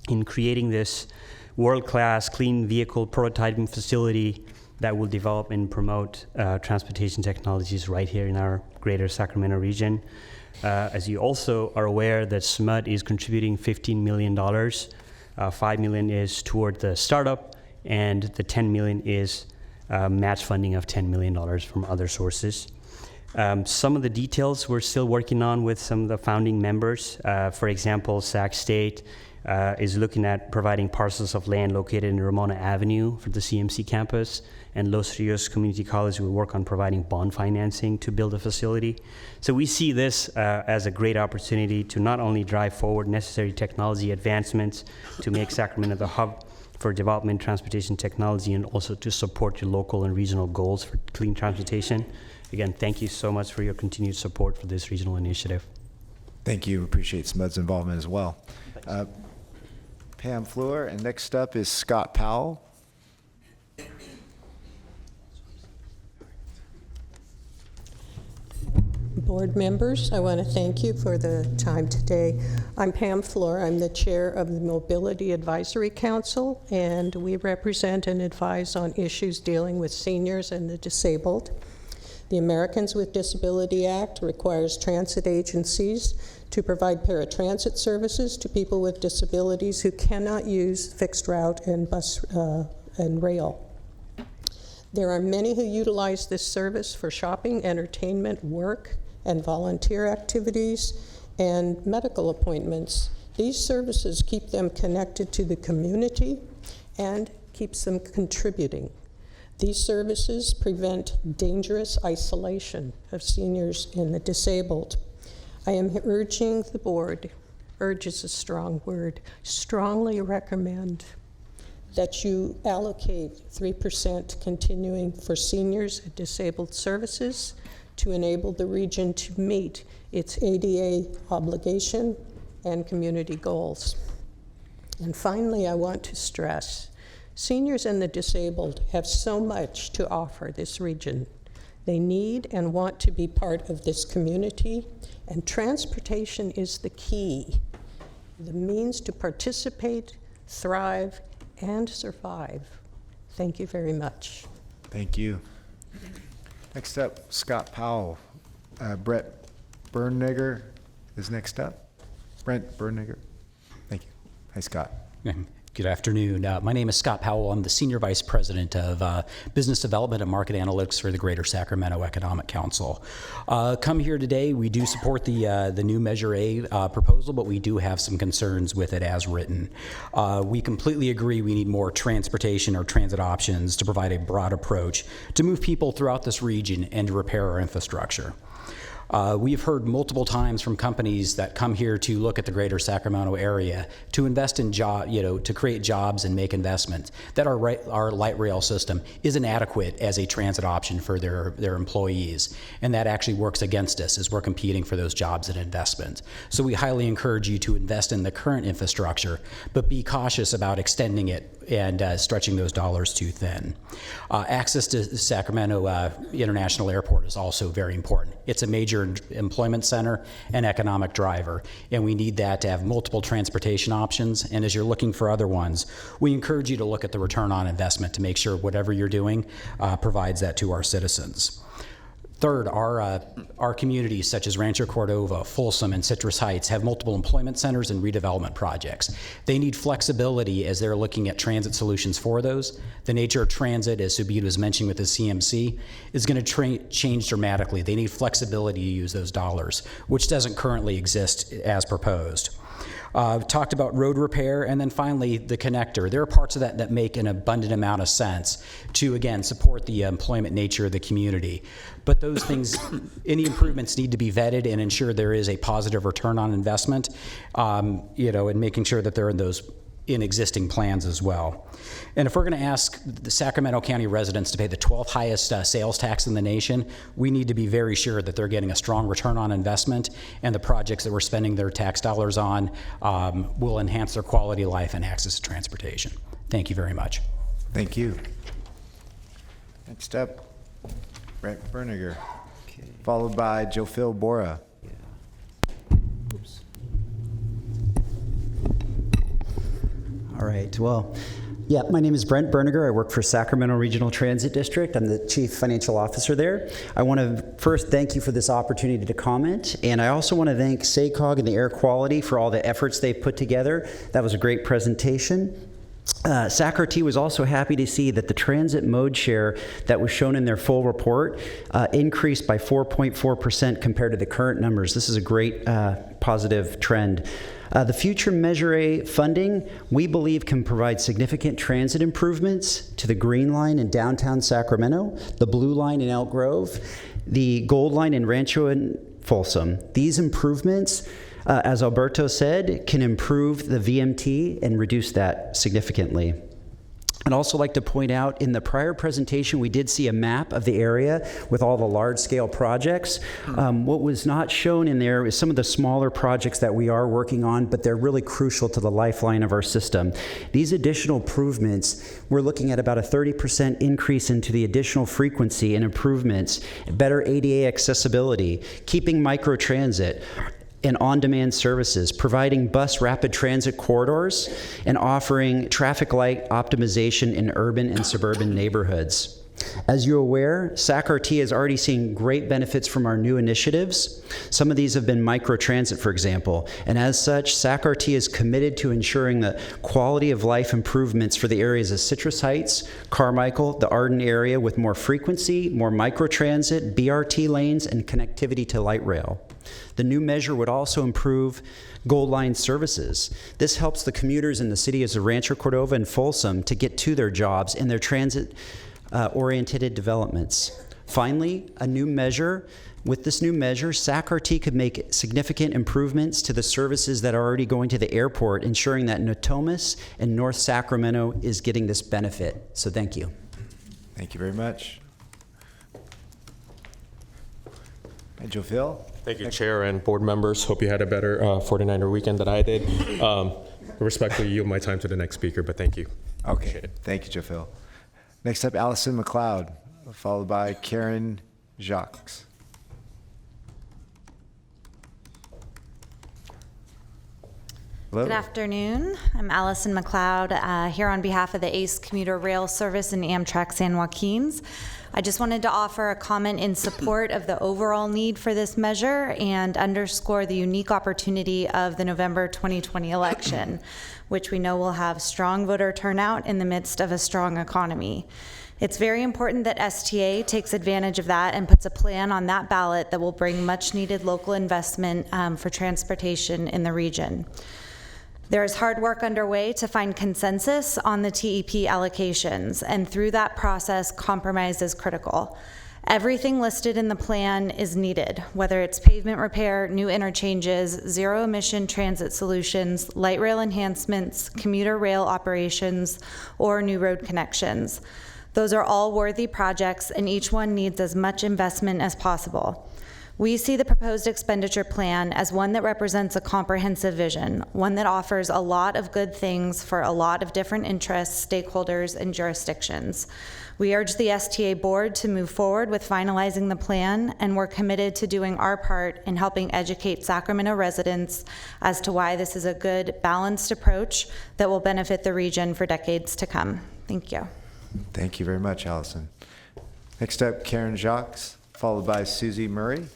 in creating this world-class clean vehicle prototyping facility that will develop and promote transportation technologies right here in our greater Sacramento region. As you also are aware, that SMUD is contributing $15 million. $5 million is toward the startup, and the $10 million is match funding of $10 million from other sources. Some of the details we're still working on with some of the founding members. For example, Sac State is looking at providing parcels of land located in Ramona Avenue for the CMC campus, and Los Rios Community College will work on providing bond financing to build a facility. So we see this as a great opportunity to not only drive forward necessary technology advancements to make Sacramento the hub for development transportation technology, and also to support your local and regional goals for clean transportation. Again, thank you so much for your continued support for this regional initiative. Thank you. Appreciate SMUD's involvement as well. Pam Fleur, and next up is Scott Powell. Board members, I want to thank you for the time today. I'm Pam Fleur. I'm the chair of the Mobility Advisory Council, and we represent and advise on issues dealing with seniors and the disabled. The Americans with Disability Act requires transit agencies to provide paratransit services to people with disabilities who cannot use fixed route and bus and rail. There are many who utilize this service for shopping, entertainment, work, and volunteer activities, and medical appointments. These services keep them connected to the community and keeps them contributing. These services prevent dangerous isolation of seniors and the disabled. I am urging the board, urge is a strong word, strongly recommend that you allocate 3% continuing for seniors and disabled services to enable the region to meet its ADA obligation and community goals. And finally, I want to stress, seniors and the disabled have so much to offer this region. They need and want to be part of this community, and transportation is the key, the means to participate, thrive, and survive. Thank you very much. Thank you. Next up, Scott Powell. Brett Bernegger is next up. Brent Bernegger. Thank you. Hi, Scott. Good afternoon. My name is Scott Powell. I'm the Senior Vice President of Business Development and Market Analytics for the Greater Sacramento Economic Council. Come here today, we do support the new Measure A proposal, but we do have some concerns with it as written. We completely agree we need more transportation or transit options to provide a broad approach to move people throughout this region and to repair our infrastructure. We've heard multiple times from companies that come here to look at the greater Sacramento area to invest in to create jobs and make investments, that our light rail system isn't adequate as a transit option for their employees. And that actually works against us as we're competing for those jobs and investments. So we highly encourage you to invest in the current infrastructure, but be cautious about extending it and stretching those dollars too thin. Access to Sacramento International Airport is also very important. It's a major employment center and economic driver, and we need that to have multiple transportation options. And as you're looking for other ones, we encourage you to look at the return on investment to make sure whatever you're doing provides that to our citizens. Third, our communities such as Rancho Cordova, Folsom, and Citrus Heights have multiple employment centers and redevelopment projects. They need flexibility as they're looking at transit solutions for those. The nature of transit, as Subid was mentioning with the CMC, is going to change dramatically. They need flexibility to use those dollars, which doesn't currently exist as proposed. Talked about road repair, and then finally the connector. There are parts of that make an abundant amount of sense to, again, support the employment nature of the community. But those things, any improvements need to be vetted and ensure there is a positive return on investment, and making sure that they're in existing plans as well. And if we're going to ask the Sacramento County residents to pay the 12th highest sales tax in the nation, we need to be very sure that they're getting a strong return on investment, and the projects that we're spending their tax dollars on will enhance their quality of life and access to transportation. Thank you very much. Thank you. Next up, Brent Bernegger, followed by Jofil Bora. All right, well, yeah, my name is Brent Bernegger. I work for Sacramento Regional Transit District. I'm the Chief Financial Officer there. I want to first thank you for this opportunity to comment, and I also want to thank SACOG and the Air Quality for all the efforts they've put together. That was a great presentation. SACRT was also happy to see that the transit mode share that was shown in their full report increased by 4.4% compared to the current numbers. This is a great positive trend. The future Measure A funding, we believe, can provide significant transit improvements to the Green Line in downtown Sacramento, the Blue Line in Elk Grove, the Gold Line in Rancho and Folsom. These improvements, as Alberto said, can improve the VMT and reduce that significantly. I'd also like to point out, in the prior presentation, we did see a map of the area with all the large-scale projects. What was not shown in there is some of the smaller projects that we are working on, but they're really crucial to the lifeline of our system. These additional improvements, we're looking at about a 30% increase into the additional frequency and improvements, better ADA accessibility, keeping microtransit, and on-demand services, providing bus rapid transit corridors, and offering traffic light optimization in urban and suburban neighborhoods. As you're aware, SACRT has already seen great benefits from our new initiatives. Some of these have been microtransit, for example, and as such, SACRT is committed to ensuring the quality of life improvements for the areas of Citrus Heights, Carmichael, the Arden area with more frequency, more microtransit, BRT lanes, and connectivity to light rail. The new measure would also improve Gold Line services. This helps the commuters in the cities of Rancho Cordova and Folsom to get to their jobs and their transit-oriented developments. Finally, with this new measure, SAC-RT could make significant improvements to the services that are already going to the airport, ensuring that Natomas and North Sacramento is getting this benefit. So thank you. Thank you very much. Hey, Joe Phil. Thank you, Chair and board members. Hope you had a better 49er weekend than I did. Respectfully yield my time to the next speaker, but thank you. Okay, thank you, Joe Phil. Next up, Alison Mcleod, followed by Karen Jacques. Hello. Good afternoon. I'm Alison Mcleod, here on behalf of the ACE Commuter Rail Service and Amtrak San Joaquins. I just wanted to offer a comment in support of the overall need for this measure and underscore the unique opportunity of the November 2020 election, which we know will have strong voter turnout in the midst of a strong economy. It's very important that STA takes advantage of that and puts a plan on that ballot that will bring much needed local investment for transportation in the region. There is hard work underway to find consensus on the TEP allocations, and through that process, compromise is critical. Everything listed in the plan is needed, whether it's pavement repair, new interchanges, zero-emission transit solutions, light rail enhancements, commuter rail operations, or new road connections. Those are all worthy projects, and each one needs as much investment as possible. We see the proposed expenditure plan as one that represents a comprehensive vision, one that offers a lot of good things for a lot of different interests, stakeholders, and jurisdictions. We urge the STA board to move forward with finalizing the plan, and we're committed to doing our part in helping educate Sacramento residents as to why this is a good, balanced approach that will benefit the region for decades to come. Thank you. Thank you very much, Allison. Next up, Karen Jacques, followed by Suzie Murray.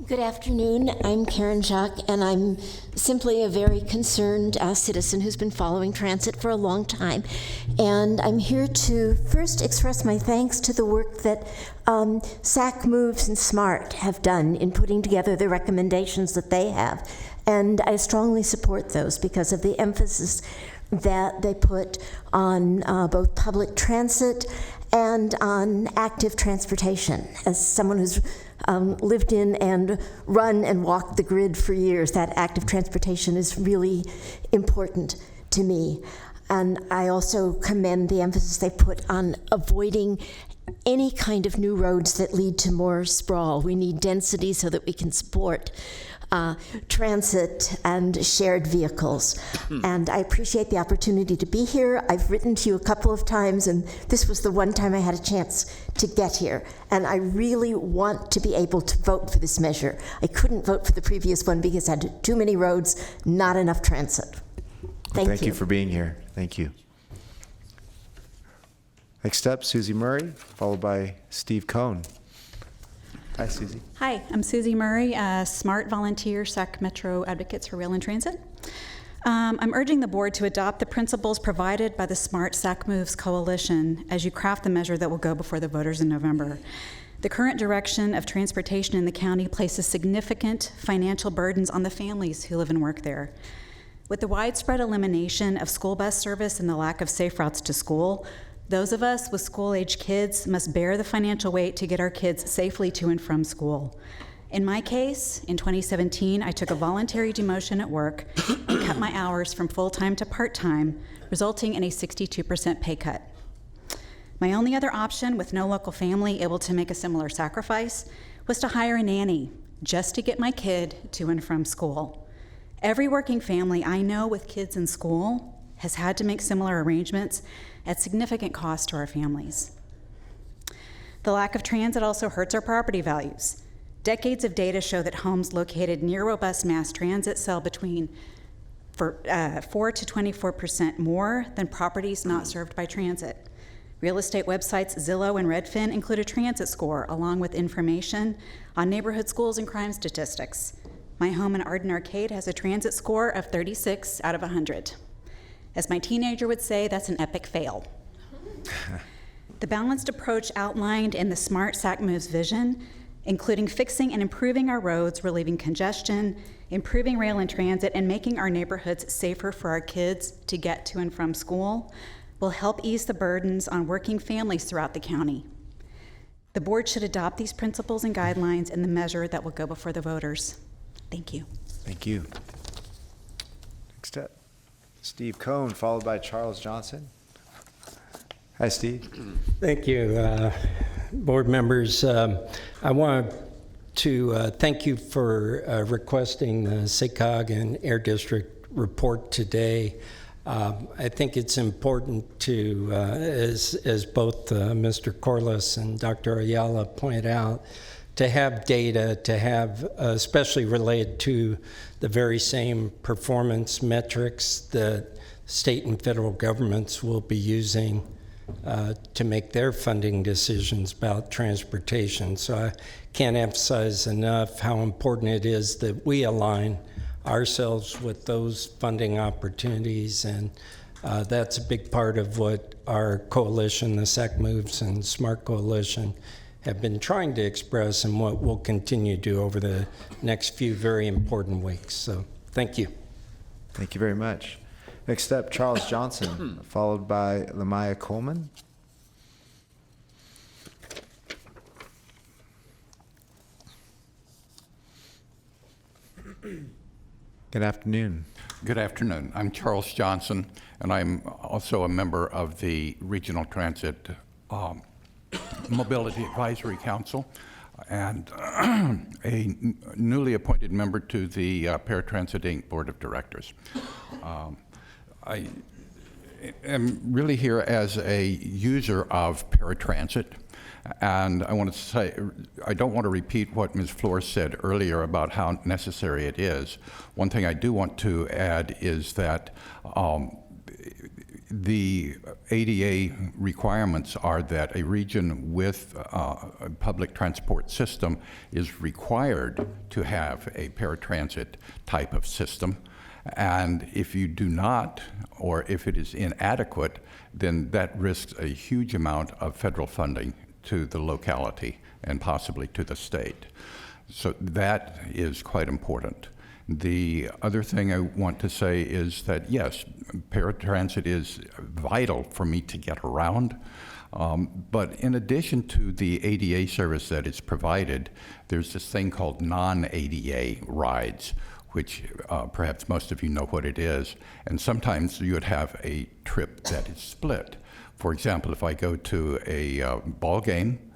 Good afternoon. I'm Karen Jacques, and I'm simply a very concerned citizen who's been following transit for a long time. And I'm here to first express my thanks to the work that SAC Moves and SMART have done in putting together the recommendations that they have. And I strongly support those because of the emphasis that they put on both public transit and on active transportation. As someone who's lived in and run and walked the grid for years, that active transportation is really important to me. And I also commend the emphasis they put on avoiding any kind of new roads that lead to more sprawl. We need density so that we can support transit and shared vehicles. And I appreciate the opportunity to be here. I've written to you a couple of times, and this was the one time I had a chance to get here. And I really want to be able to vote for this measure. I couldn't vote for the previous one because I had too many roads, not enough transit. Thank you for being here. Thank you. Next up, Suzie Murray, followed by Steve Cohn. Hi, Suzie. Hi, I'm Suzie Murray, SMART volunteer, Sac Metro Advocates for Rail and Transit. I'm urging the board to adopt the principles provided by the SMART SAC Moves Coalition as you craft the measure that will go before the voters in November. The current direction of transportation in the county places significant financial burdens on the families who live and work there. With the widespread elimination of school bus service and the lack of safe routes to school, those of us with school-age kids must bear the financial weight to get our kids safely to and from school. In my case, in 2017, I took a voluntary demotion at work and cut my hours from full-time to part-time, resulting in a 62% pay cut. My only other option, with no local family able to make a similar sacrifice, was to hire a nanny just to get my kid to and from school. Every working family I know with kids in school has had to make similar arrangements at significant cost to our families. The lack of transit also hurts our property values. Decades of data show that homes located near robust mass transit sell between 4 to 24% more than properties not served by transit. Real estate websites Zillow and Redfin include a transit score along with information on neighborhood schools and crime statistics. My home in Arden Arcade has a transit score of 36 out of 100. As my teenager would say, that's an epic fail. The balanced approach outlined in the Smart SAC Moves vision, including fixing and improving our roads, relieving congestion, improving rail and transit, and making our neighborhoods safer for our kids to get to and from school, will help ease the burdens on working families throughout the county. The board should adopt these principles and guidelines in the measure that will go before the voters. Thank you. Thank you. Next up, Steve Cohn, followed by Charles Johnson. Hi, Steve. Thank you, board members. I want to thank you for requesting the SACOG and Air District report today. I think it's important to, as both Mr. Corliss and Dr. Ayala pointed out, to have data, to have, especially related to the very same performance metrics that state and federal governments will be using to make their funding decisions about transportation. So I can't emphasize enough how important it is that we align ourselves with those funding opportunities, and that's a big part of what our coalition, the SAC Moves and SMART Coalition, have been trying to express and what we'll continue to do over the next few very important weeks. So thank you. Thank you very much. Next up, Charles Johnson, followed by Lamaya Coleman. Good afternoon. Good afternoon. I'm Charles Johnson, and I'm also a member of the Regional Transit Mobility Advisory Council and a newly appointed member to the Paratransit Inc. Board of Directors. I am really here as a user of paratransit, and I want to say, I don't want to repeat what Ms. Flores said earlier about how necessary it is. One thing I do want to add is that the ADA requirements are that a region with a public transport system is required to have a paratransit type of system. And if you do not, or if it is inadequate, then that risks a huge amount of federal funding to the locality and possibly to the state. So that is quite important. The other thing I want to say is that, yes, paratransit is vital for me to get around. But in addition to the ADA service that is provided, there's this thing called non-ADA rides, which perhaps most of you know what it is. And sometimes you would have a trip that is split. For example, if I go to a ball game,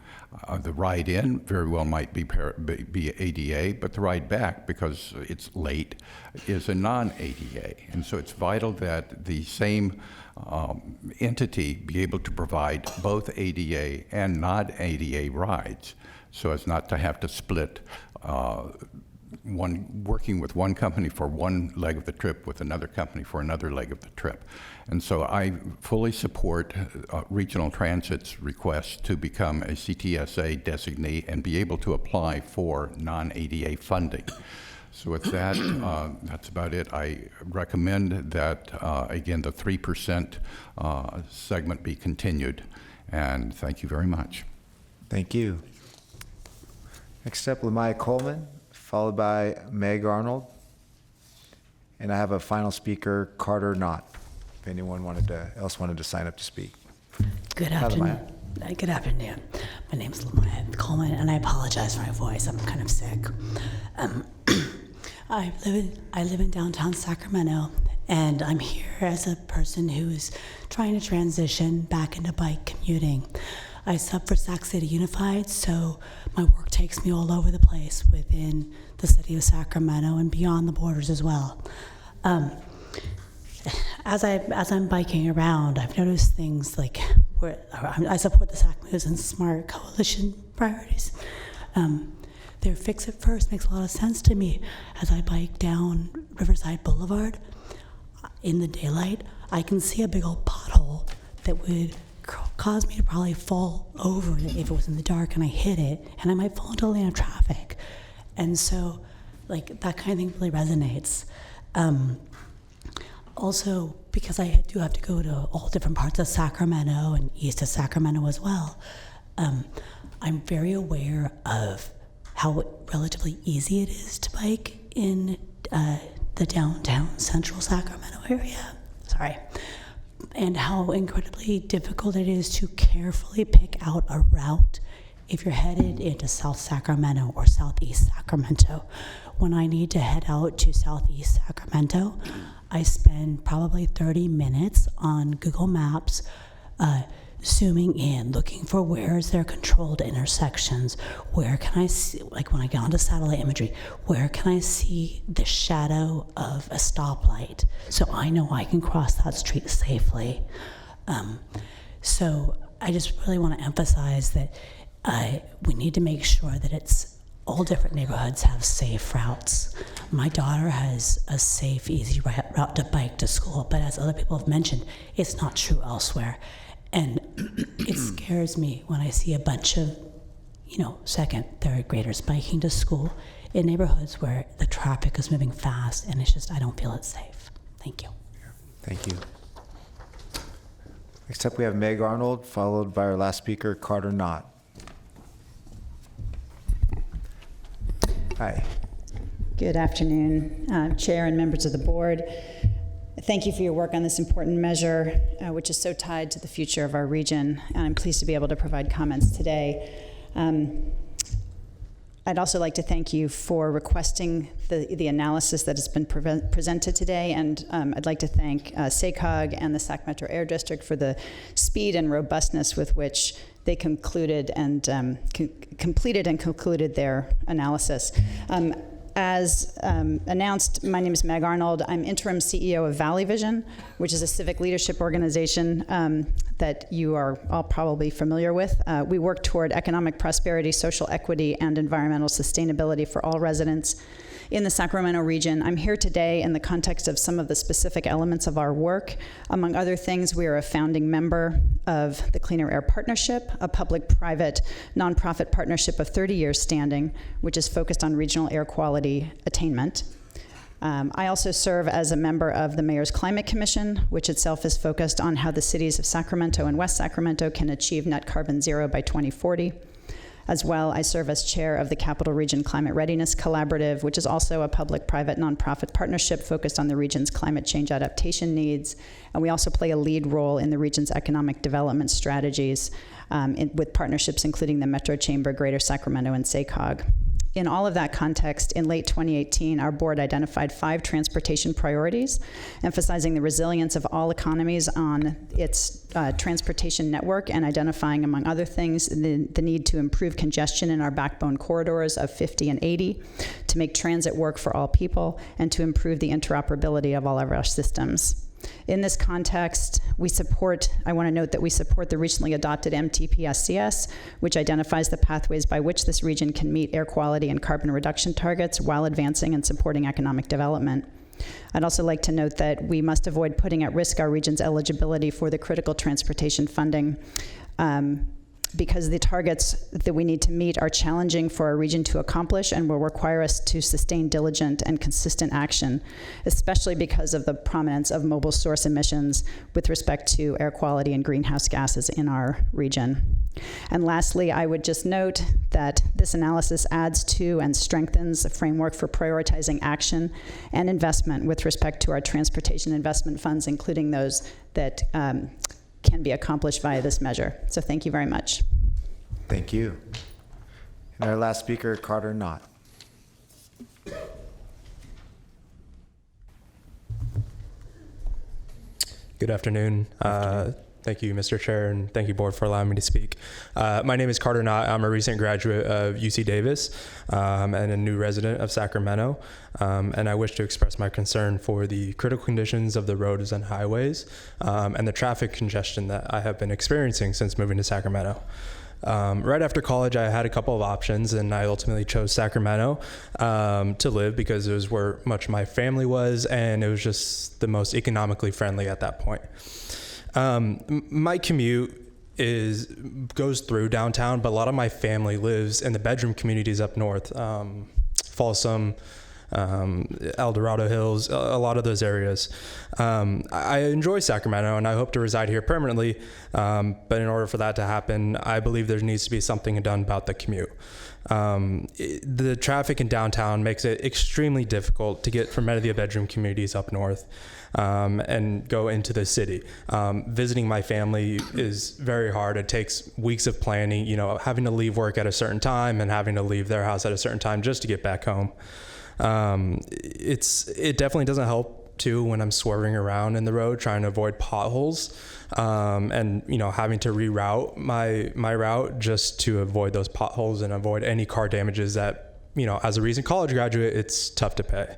the ride in very well might be ADA, but the ride back, because it's late, is a non-ADA. And so it's vital that the same entity be able to provide both ADA and non-ADA rides, so as not to have to split working with one company for one leg of the trip with another company for another leg of the trip. And so I fully support Regional Transit's request to become a CTSA designee and be able to apply for non-ADA funding. So with that, that's about it. I recommend that, again, the 3% segment be continued. And thank you very much. Thank you. Next up, Lamaya Coleman, followed by Meg Arnold. And I have a final speaker, Carter Knott, if anyone else wanted to sign up to speak. Good afternoon. Good afternoon. My name is Lamaya Coleman, and I apologize for my voice. I'm kind of sick. I live in downtown Sacramento, and I'm here as a person who is trying to transition back into bike commuting. I sub for Sac City Unified, so my work takes me all over the place within the city of Sacramento and beyond the borders as well. As I'm biking around, I've noticed things like where I support the SAC Moves and SMART Coalition priorities. Their Fix It First makes a lot of sense to me. As I bike down Riverside Boulevard in the daylight, I can see a big old pothole that would cause me to probably fall over if it was in the dark and I hit it, and I might fall into a lane of traffic. And so, like, that kind of thing really resonates. Also, because I do have to go to all different parts of Sacramento and east of Sacramento as well, I'm very aware of how relatively easy it is to bike in the downtown central Sacramento area. Sorry. And how incredibly difficult it is to carefully pick out a route if you're headed into South Sacramento or Southeast Sacramento. When I need to head out to Southeast Sacramento, I spend probably 30 minutes on Google Maps, zooming in, looking for where is there controlled intersections, where can I see, like when I get onto satellite imagery, where can I see the shadow of a stoplight so I know I can cross that street safely. So I just really want to emphasize that we need to make sure that it's all different neighborhoods have safe routes. My daughter has a safe, easy route to bike to school, but as other people have mentioned, it's not true elsewhere. And it scares me when I see a bunch of, second, third graders biking to school in neighborhoods where the traffic is moving fast, and it's just, I don't feel it's safe. Thank you. Thank you. Next up, we have Meg Arnold, followed by our last speaker, Carter Knott. Hi. Good afternoon, Chair and members of the board. Thank you for your work on this important measure, which is so tied to the future of our region, and I'm pleased to be able to provide comments today. I'd also like to thank you for requesting the analysis that has been presented today, and I'd like to thank SACOG and the Sac Metro Air District for the speed and robustness with which they concluded and completed and concluded their analysis. As announced, my name is Meg Arnold. I'm interim CEO of Valley Vision, which is a civic leadership organization that you are all probably familiar with. We work toward economic prosperity, social equity, and environmental sustainability for all residents in the Sacramento region. I'm here today in the context of some of the specific elements of our work. Among other things, we are a founding member of the Cleaner Air Partnership, a public-private nonprofit partnership of 30 years standing, which is focused on regional air quality attainment. I also serve as a member of the Mayor's Climate Commission, which itself is focused on how the cities of Sacramento and West Sacramento can achieve net carbon zero by 2040. As well, I serve as chair of the Capital Region Climate Readiness Collaborative, which is also a public-private nonprofit partnership focused on the region's climate change adaptation needs. And we also play a lead role in the region's economic development strategies with partnerships including the Metro Chamber, Greater Sacramento, and SACOG. In all of that context, in late 2018, our board identified 5 transportation priorities, emphasizing the resilience of all economies on its transportation network and identifying, among other things, the need to improve congestion in our backbone corridors of 50 and 80, to make transit work for all people, and to improve the interoperability of all of our systems. In this context, I want to note that we support the recently adopted MTPSCS, which identifies the pathways by which this region can meet air quality and carbon reduction targets while advancing and supporting economic development. I'd also like to note that we must avoid putting at risk our region's eligibility for the critical transportation funding because the targets that we need to meet are challenging for our region to accomplish and will require us to sustain diligent and consistent action, especially because of the prominence of mobile source emissions with respect to air quality and greenhouse gases in our region. And lastly, I would just note that this analysis adds to and strengthens a framework for prioritizing action and investment with respect to our transportation investment funds, including those that can be accomplished via this measure. So thank you very much. Thank you. And our last speaker, Carter Knott. Good afternoon. Thank you, Mr. Chair, and thank you, Board, for allowing me to speak. My name is Carter Knott. I'm a recent graduate of UC Davis and a new resident of Sacramento, and I wish to express my concern for the critical conditions of the roads and highways and the traffic congestion that I have been experiencing since moving to Sacramento. Right after college, I had a couple of options, and I ultimately chose Sacramento to live because it was where much of my family was, and it was just the most economically friendly at that point. My commute goes through downtown, but a lot of my family lives in the bedroom communities up north, Folsom, El Dorado Hills, a lot of those areas. I enjoy Sacramento and I hope to reside here permanently, but in order for that to happen, I believe there needs to be something done about the commute. The traffic in downtown makes it extremely difficult to get from many of the bedroom communities up north and go into the city. Visiting my family is very hard. It takes weeks of planning, having to leave work at a certain time and having to leave their house at a certain time just to get back home. It definitely doesn't help too when I'm swerving around in the road trying to avoid potholes, and having to reroute my route just to avoid those potholes and avoid any car damages that, as a recent college graduate, it's tough to pay.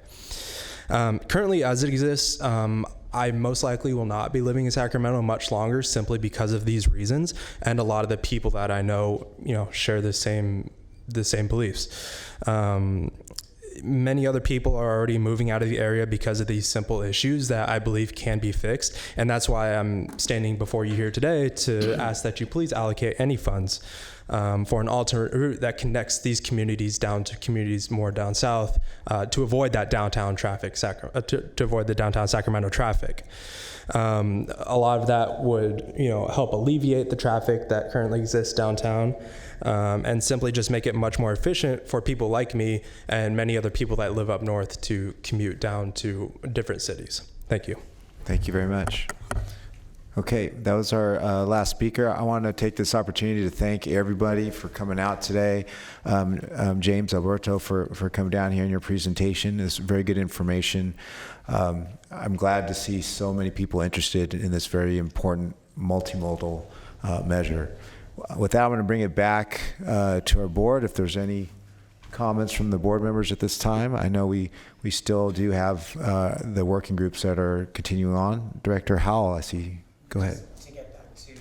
Currently, as it exists, I most likely will not be living in Sacramento much longer simply because of these reasons, and a lot of the people that I know, share the same beliefs. Many other people are already moving out of the area because of these simple issues that I believe can be fixed, and that's why I'm standing before you here today to ask that you please allocate any funds for an alternate route that connects these communities down to communities more down south to avoid that downtown traffic, to avoid the downtown Sacramento traffic. A lot of that would, help alleviate the traffic that currently exists downtown, and simply just make it much more efficient for people like me and many other people that live up north to commute down to different cities. Thank you. Thank you very much. Okay, that was our last speaker. I want to take this opportunity to thank everybody for coming out today. James, Alberto, for coming down here in your presentation. It's very good information. I'm glad to see so many people interested in this very important multimodal measure. With that, I'm going to bring it back to our board. If there's any comments from the board members at this time, I know we still do have the working groups that are continuing on. Director Howell, I see. Go ahead. To get back to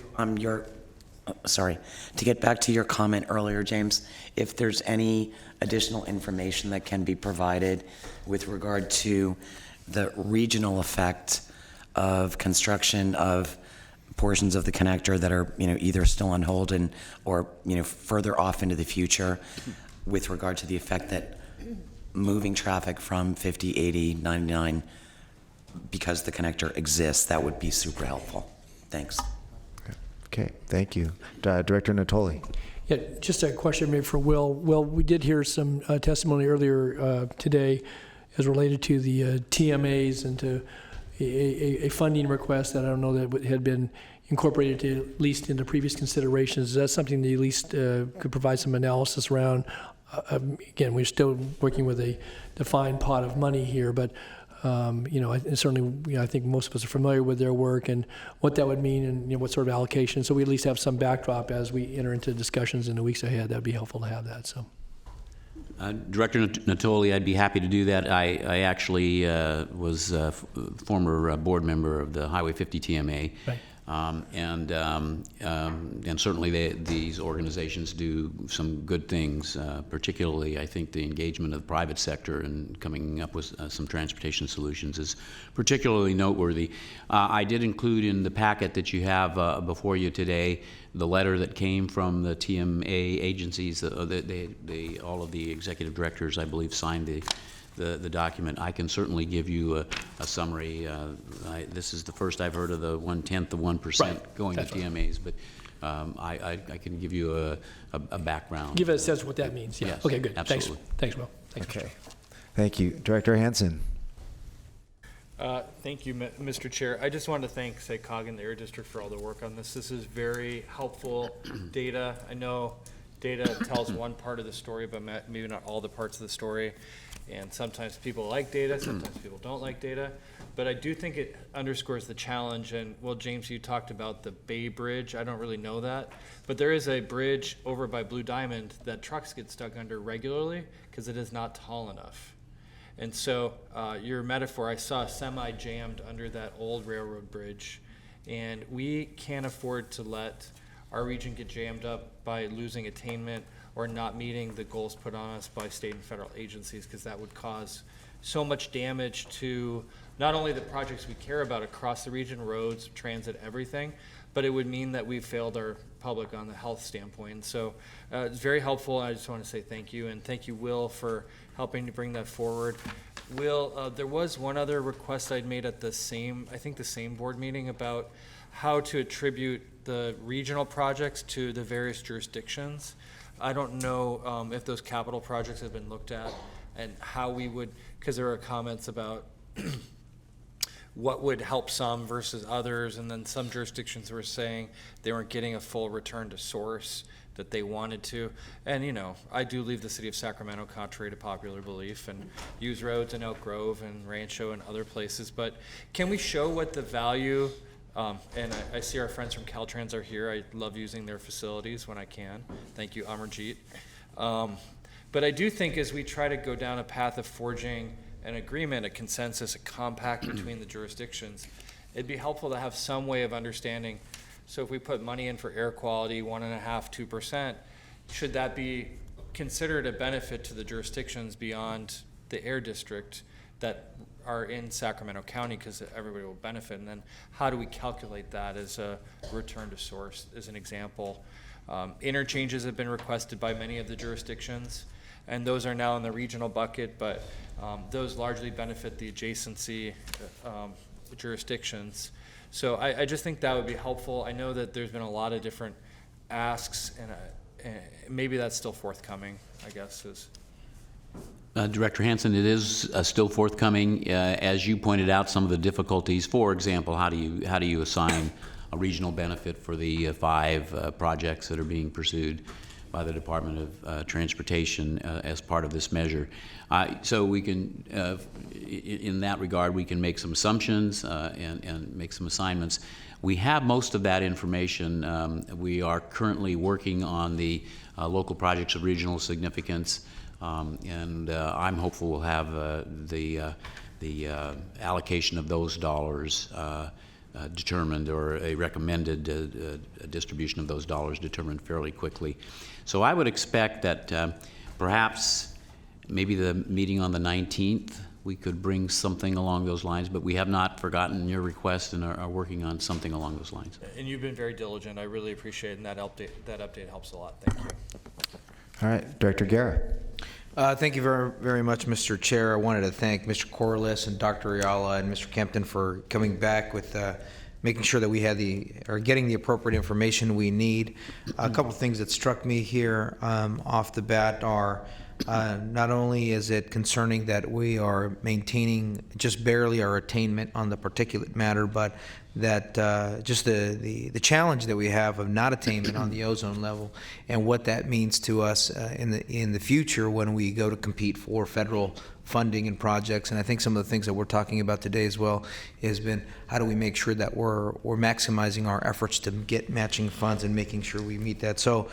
to get back to your comment earlier, James, if there's any additional information that can be provided with regard to the regional effect of construction of portions of the connector that are, either still on hold or further off into the future, with regard to the effect that moving traffic from 50, 80, 99, because the connector exists, that would be super helpful. Thanks. Okay, thank you. Director Natoli. Yeah, just a question maybe for Will. Will, we did hear some testimony earlier today as related to the TMAs and to a funding request that I don't know that had been incorporated at least into previous considerations. Is that something that you at least could provide some analysis around? Again, we're still working with a defined pot of money here, but certainly, I think most of us are familiar with their work and what that would mean and what sort of allocation. So we at least have some backdrop as we enter into discussions in the weeks ahead. That'd be helpful to have that. So, Director Natoli, I'd be happy to do that. I actually was a former board member of the Highway 50 TMA. Right. And certainly these organizations do some good things, particularly I think the engagement of the private sector and coming up with some transportation solutions is particularly noteworthy. I did include in the packet that you have before you today the letter that came from the TMA agencies. All of the executive directors, I believe, signed the document. I can certainly give you a summary. This is the first I've heard of the 1/10 of 1% going to TMAs, but I can give you a background. Give us a sense of what that means. Yeah. Yes, Okay, good. absolutely. Thanks, Will. Thanks, okay. Thank you. Director Hansen. Thank you, Mr. Chair. I just wanted to thank SACOG and the Air District for all the work on this. This is very helpful data. I know data tells one part of the story, but maybe not all the parts of the story. And sometimes people like data, sometimes people don't like data. But I do think it underscores the challenge. And, well, James, you talked about the Bay Bridge. I don't really know that. But there is a bridge over by Blue Diamond that trucks get stuck under regularly because it is not tall enough. And so your metaphor, I saw a semi jammed under that old railroad bridge. And we can't afford to let our region get jammed up by losing attainment or not meeting the goals put on us by state and federal agencies, because that would cause so much damage to not only the projects we care about across the region, roads, transit, everything, but it would mean that we failed our public on the health standpoint. So it's very helpful. I just want to say thank you, and thank you, Will, for helping to bring that forward. Will, there was one other request I'd made at the same board meeting about how to attribute the regional projects to the various jurisdictions. I don't know if those capital projects have been looked at and how we would, because there are comments about what would help some versus others, and then some jurisdictions were saying they weren't getting a full return to source that they wanted to. And you know, I do leave the city of Sacramento contrary to popular belief and use roads in Elk Grove and Rancho and other places, but can we show what the value, and I see our friends from Caltrans are here. I love using their facilities when I can. Thank you, Amarjeet. But I do think as we try to go down a path of forging an agreement, a consensus, a compact between the jurisdictions, it'd be helpful to have some way of understanding. So if we put money in for air quality, 1.5%, 2%, should that be considered a benefit to the jurisdictions beyond the air district that are in Sacramento County, because everybody will benefit? And then how do we calculate that as a return to source, as an example? Interchanges have been requested by many of the jurisdictions, and those are now in the regional bucket, but those largely benefit the adjacency jurisdictions. So I just think that would be helpful. I know that there's been a lot of different asks, and maybe that's still forthcoming, I guess. Director Hansen, it is still forthcoming. As you pointed out, some of the difficulties, for example, how do you assign a regional benefit for the 5 projects that are being pursued by the Department of Transportation as part of this measure. So we can, in that regard, we can make some assumptions and make some assignments. We have most of that information. We are currently working on the local projects of regional significance, and I'm hopeful we'll have the allocation of those dollars determined, or a recommended distribution of those dollars determined fairly quickly. So I would expect that perhaps maybe the meeting on the 19th, we could bring something along those lines, but we have not forgotten your request and are working on something along those lines. And you've been very diligent. I really appreciate it, and that update helps a lot. Thank you. All right, Director Guerra. Thank you very, very much, Mr. Chair. I wanted to thank Mr. Corliss and Dr. Ayala and Mr. Kempton for coming back with making sure that we had getting the appropriate information we need. A couple of things that struck me here off the bat are not only is it concerning that we are maintaining just barely our attainment on the particulate matter, but that just the challenge that we have of not attainment on the ozone level, and what that means to us in the future when we go to compete for federal funding and projects. And I think some of the things that we're talking about today as well has been how do we make sure that we're maximizing our efforts to get matching funds and making sure we meet that. So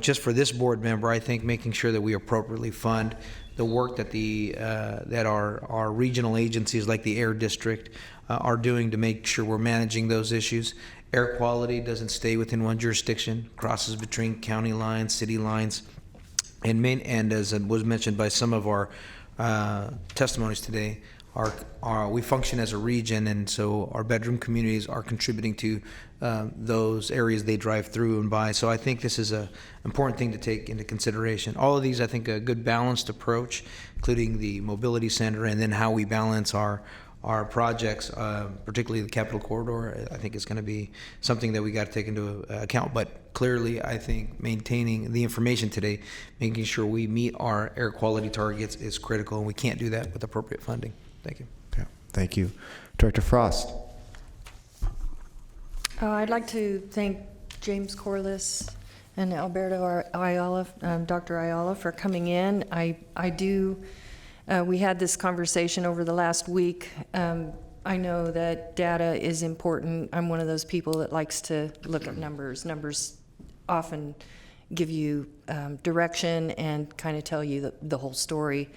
just for this board member, I think making sure that we appropriately fund the work that that our regional agencies like the Air District are doing to make sure we're managing those issues. Air quality doesn't stay within one jurisdiction, crosses between county lines, city lines, and as was mentioned by some of our testimonies today, we function as a region, and so our bedroom communities are contributing to those areas they drive through and by. So I think this is an important thing to take into consideration. All of these, I think, a good balanced approach, including the mobility center, and then how we balance our projects, particularly the Capital Corridor, I think is going to be something that we got to take into account. But clearly, I think maintaining the information today, making sure we meet our air quality targets is critical, and we can't do that with appropriate funding. Thank you. Okay. Thank you. Director Frost. I'd like to thank James Corliss and Alberto Ayala, Dr. Ayala, for coming in. We had this conversation over the last week. I know that data is important. I'm one of those people that likes to look at numbers. Numbers often give you direction and kind of tell you the whole story.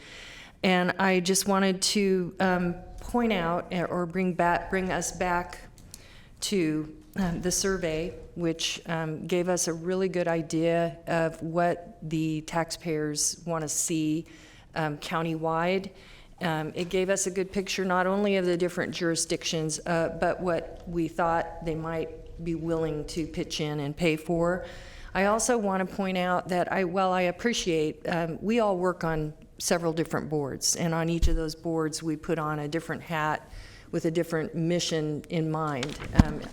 And I just wanted to point out or bring us back to the survey, which gave us a really good idea of what the taxpayers want to see countywide. It gave us a good picture not only of the different jurisdictions, but what we thought they might be willing to pitch in and pay for. I also want to point out that while I appreciate, we all work on several different boards, and on each of those boards we put on a different hat with a different mission in mind.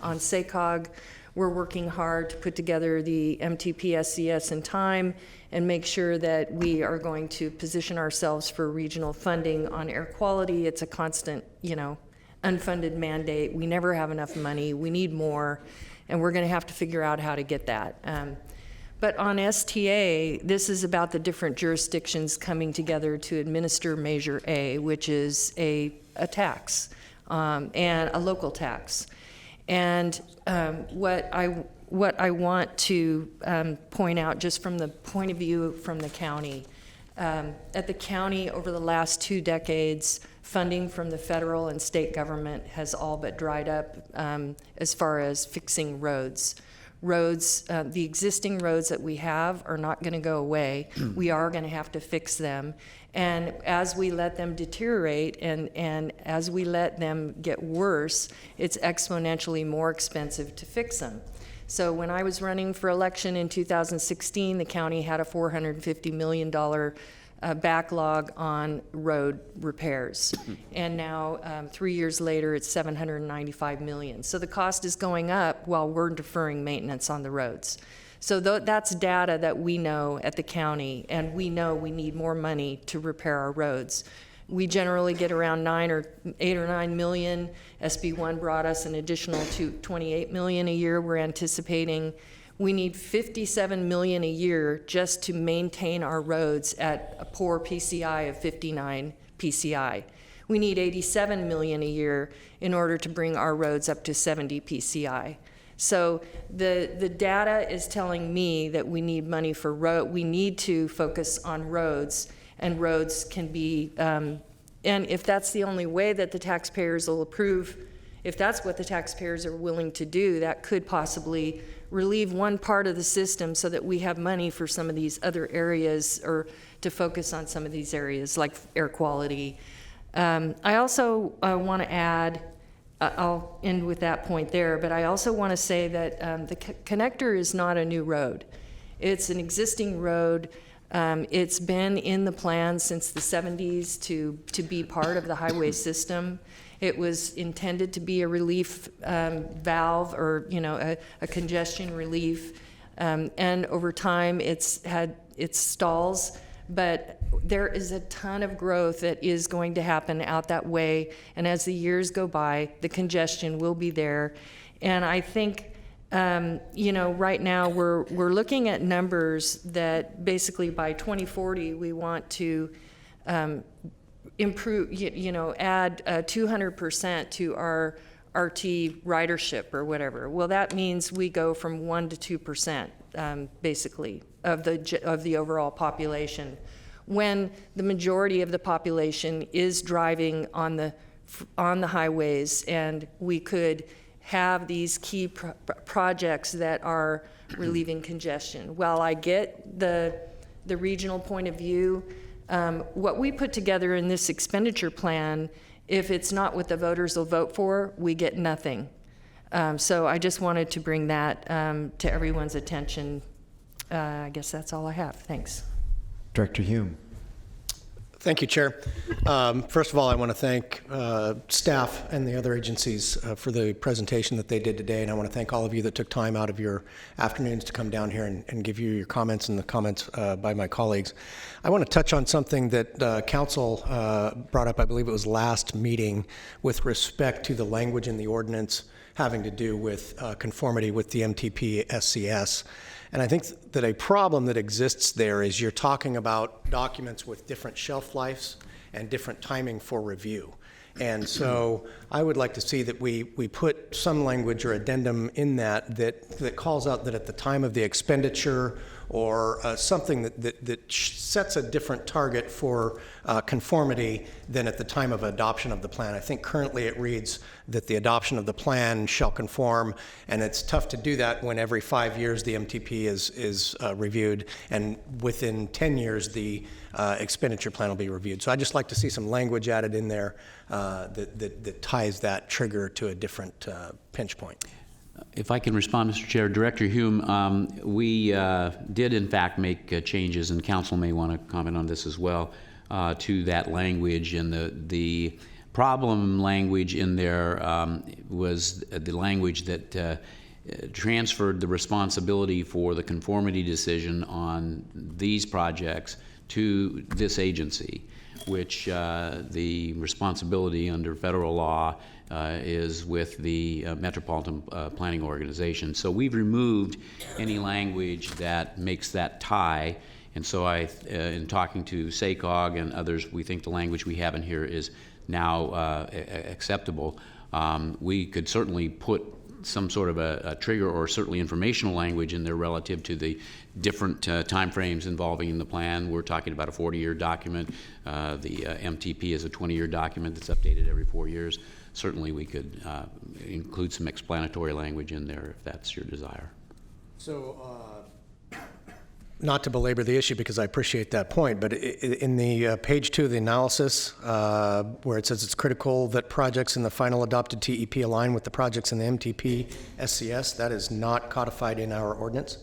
On SACOG, we're working hard to put together the MTP SCS in time and make sure that we are going to position ourselves for regional funding. On air quality, it's a constant, unfunded mandate. We never have enough money. We need more, and we're going to have to figure out how to get that. But on STA, this is about the different jurisdictions coming together to administer Measure A, which is a tax, and a local tax. And what I want to point out, just from the point of view from the county, at the county over the last 2 decades, funding from the federal and state government has all but dried up as far as fixing roads. The existing roads that we have are not going to go away. We are going to have to fix them. And as we let them deteriorate and as we let them get worse, it's exponentially more expensive to fix them. So when I was running for election in 2016, the county had a $450 million backlog on road repairs. And now, 3 years later, it's $795 million. So the cost is going up while we're deferring maintenance on the roads. So that's data that we know at the county, and we know we need more money to repair our roads. We generally get around 8 or 9 million. SB1 brought us an additional 28 million a year. We're anticipating we need 57 million a year just to maintain our roads at a poor PCI of 59 PCI. We need 87 million a year in order to bring our roads up to 70 PCI. So the data is telling me that we need money for we need to focus on roads, and roads can be, and if that's the only way that the taxpayers will approve, if that's what the taxpayers are willing to do, that could possibly relieve one part of the system so that we have money for some of these other areas, or to focus on some of these areas like air quality. I also want to add, I'll end with that point there, but I also want to say that the connector is not a new road. It's an existing road. It's been in the plan since the 70s to be part of the highway system. It was intended to be a relief valve, or a congestion relief, and over time it's had its stalls, but there is a ton of growth that is going to happen out that way, and as the years go by, the congestion will be there. And I think right now we're looking at numbers that basically by 2040 we want to improve, add 200% to our RT ridership or whatever. Well, that means we go from 1 to 2%, basically, of the overall population, when the majority of the population is driving on the highways, and we could have these key projects that are relieving congestion. While I get the regional point of view, what we put together in this expenditure plan, if it's not what the voters will vote for, we get nothing. So I just wanted to bring that to everyone's attention. I guess that's all I have. Thanks. Director Hume. Thank you, Chair. First of all, I want to thank staff and the other agencies for the presentation that they did today, and I want to thank all of you that took time out of your afternoons to come down here and give you your comments and the comments by my colleagues. I want to touch on something that Council brought up, I believe it was last meeting, with respect to the language in the ordinance having to do with conformity with the MTP SCS. And I think that a problem that exists there is you're talking about documents with different shelf lives and different timing for review. And so I would like to see that we put some language or addendum in that calls out that at the time of the expenditure, or something that sets a different target for conformity than at the time of adoption of the plan. I think currently it reads that the adoption of the plan shall conform, and it's tough to do that when every 5 years the MTP is reviewed, and within 10 years the expenditure plan will be reviewed. So I'd just like to see some language added in there that ties that trigger to a different pinch point. If I can respond, Mr. Chair, Director Hume, we did in fact make changes, and council may want to comment on this as well, to that language. And the problem language in there was the language that transferred the responsibility for the conformity decision on these projects to this agency, which the responsibility under federal law is with the Metropolitan Planning Organization. So we've removed any language that makes that tie. And so in talking to SACOG and others, we think the language we have in here is now acceptable. We could certainly put some sort of a trigger or certainly informational language in there relative to the different timeframes involving in the plan. We're talking about a 40-year document. The MTP is a 20-year document that's updated every 4 years. Certainly we could include some explanatory language in there if that's your desire. So, not to belabor the issue because I appreciate that point, but in the page 2 of the analysis, where it says it's critical that projects in the final adopted TEP align with the projects in the MTP SCS, that is not codified in our ordinance?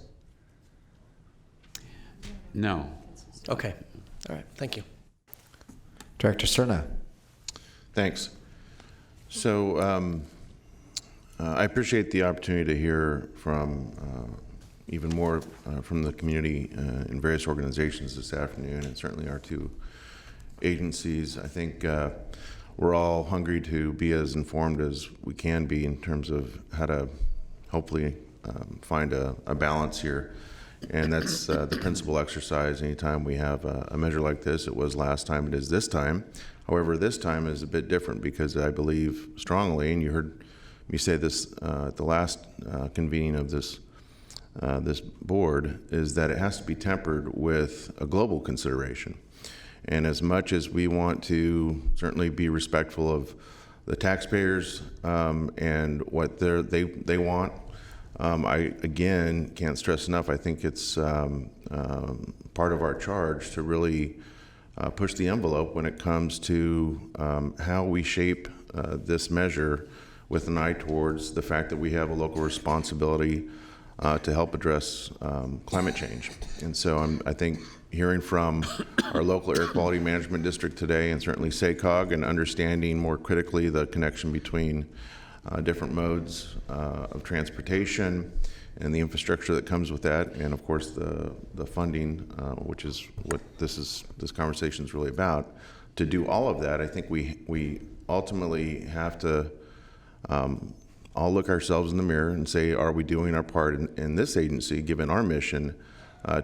No. Okay. All right. Thank you. Director Cerna. Thanks. So I appreciate the opportunity to hear from even more from the community in various organizations this afternoon, and certainly our two agencies. I think we're all hungry to be as informed as we can be in terms of how to hopefully find a balance here. And that's the principal exercise anytime we have a measure like this. It was last time, it is this time. However, this time is a bit different because I believe strongly, and you heard me say this at the last convening of this board, is that it has to be tempered with a global consideration. And as much as we want to certainly be respectful of the taxpayers and what they want, I again can't stress enough, I think it's part of our charge to really push the envelope when it comes to how we shape this measure with an eye towards the fact that we have a local responsibility to help address climate change. And so I think hearing from our local air quality management district today, and certainly SACOG, and understanding more critically the connection between different modes of transportation and the infrastructure that comes with that, and of course the funding, which is what this conversation is really about. To do all of that, I think we ultimately have to all look ourselves in the mirror and say, are we doing our part in this agency, given our mission,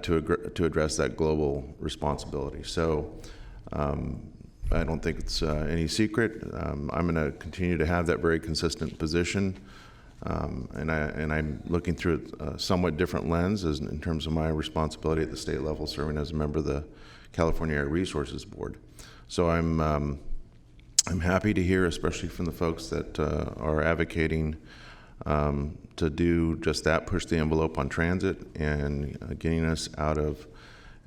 to address that global responsibility? So I don't think it's any secret. I'm going to continue to have that very consistent position. And I'm looking through a somewhat different lens in terms of my responsibility at the state level, serving as a member of the California Air Resources Board. So I'm happy to hear, especially from the folks that are advocating to do just that, push the envelope on transit and getting us out of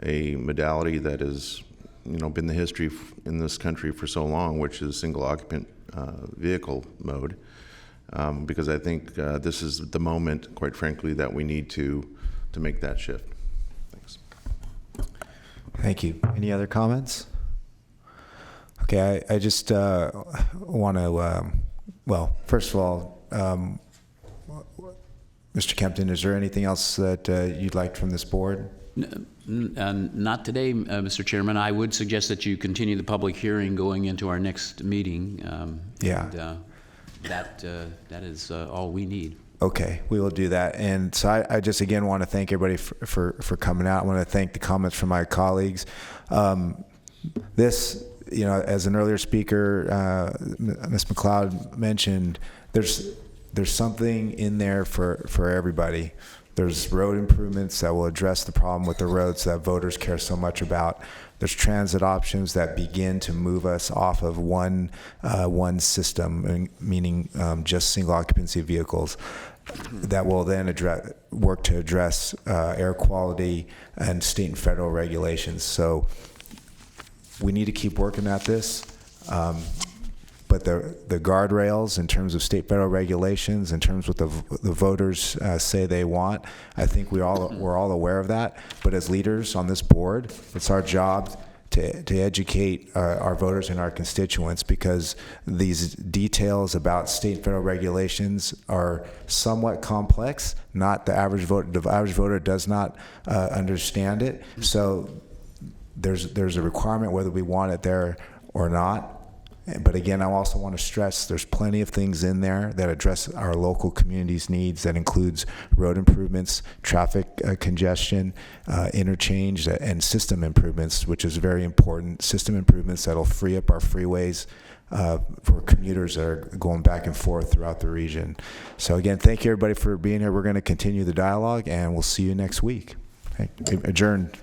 a modality that has been the history in this country for so long, which is single occupant vehicle mode. Because I think this is the moment, quite frankly, that we need to make that shift. Thanks. Thank you. Any other comments? Okay, I just want to, well, first of all, Mr. Kempton, is there anything else that you'd like from this board? Not today, Mr. Chairman. I would suggest that you continue the public hearing going into our next meeting. Yeah. And, that is all we need. Okay, we will do that. And so I just again want to thank everybody for coming out. I want to thank the comments from my colleagues. This, as an earlier speaker, Ms. Mcleod mentioned, there's something in there for everybody. There's road improvements that will address the problem with the roads that voters care so much about. There's transit options that begin to move us off of one system, meaning just single occupancy vehicles, that will then work to address air quality and state and federal regulations. So we need to keep working at this. but the guardrails in terms of state federal regulations, in terms of what the voters say they want, I think we're all aware of that. But as leaders on this board, it's our job to educate our voters and our constituents, because these details about state and federal regulations are somewhat complex. Not the average voter. The average voter does not understand it. So there's a requirement whether we want it there or not. But again, I also want to stress there's plenty of things in there that address our local community's needs. That includes road improvements, traffic congestion, interchange, and system improvements, which is very important. System improvements that'll free up our freeways for commuters that are going back and forth throughout the region. So again, thank you everybody for being here. We're going to continue the dialogue, and we'll see you next week. Okay. Adjourned.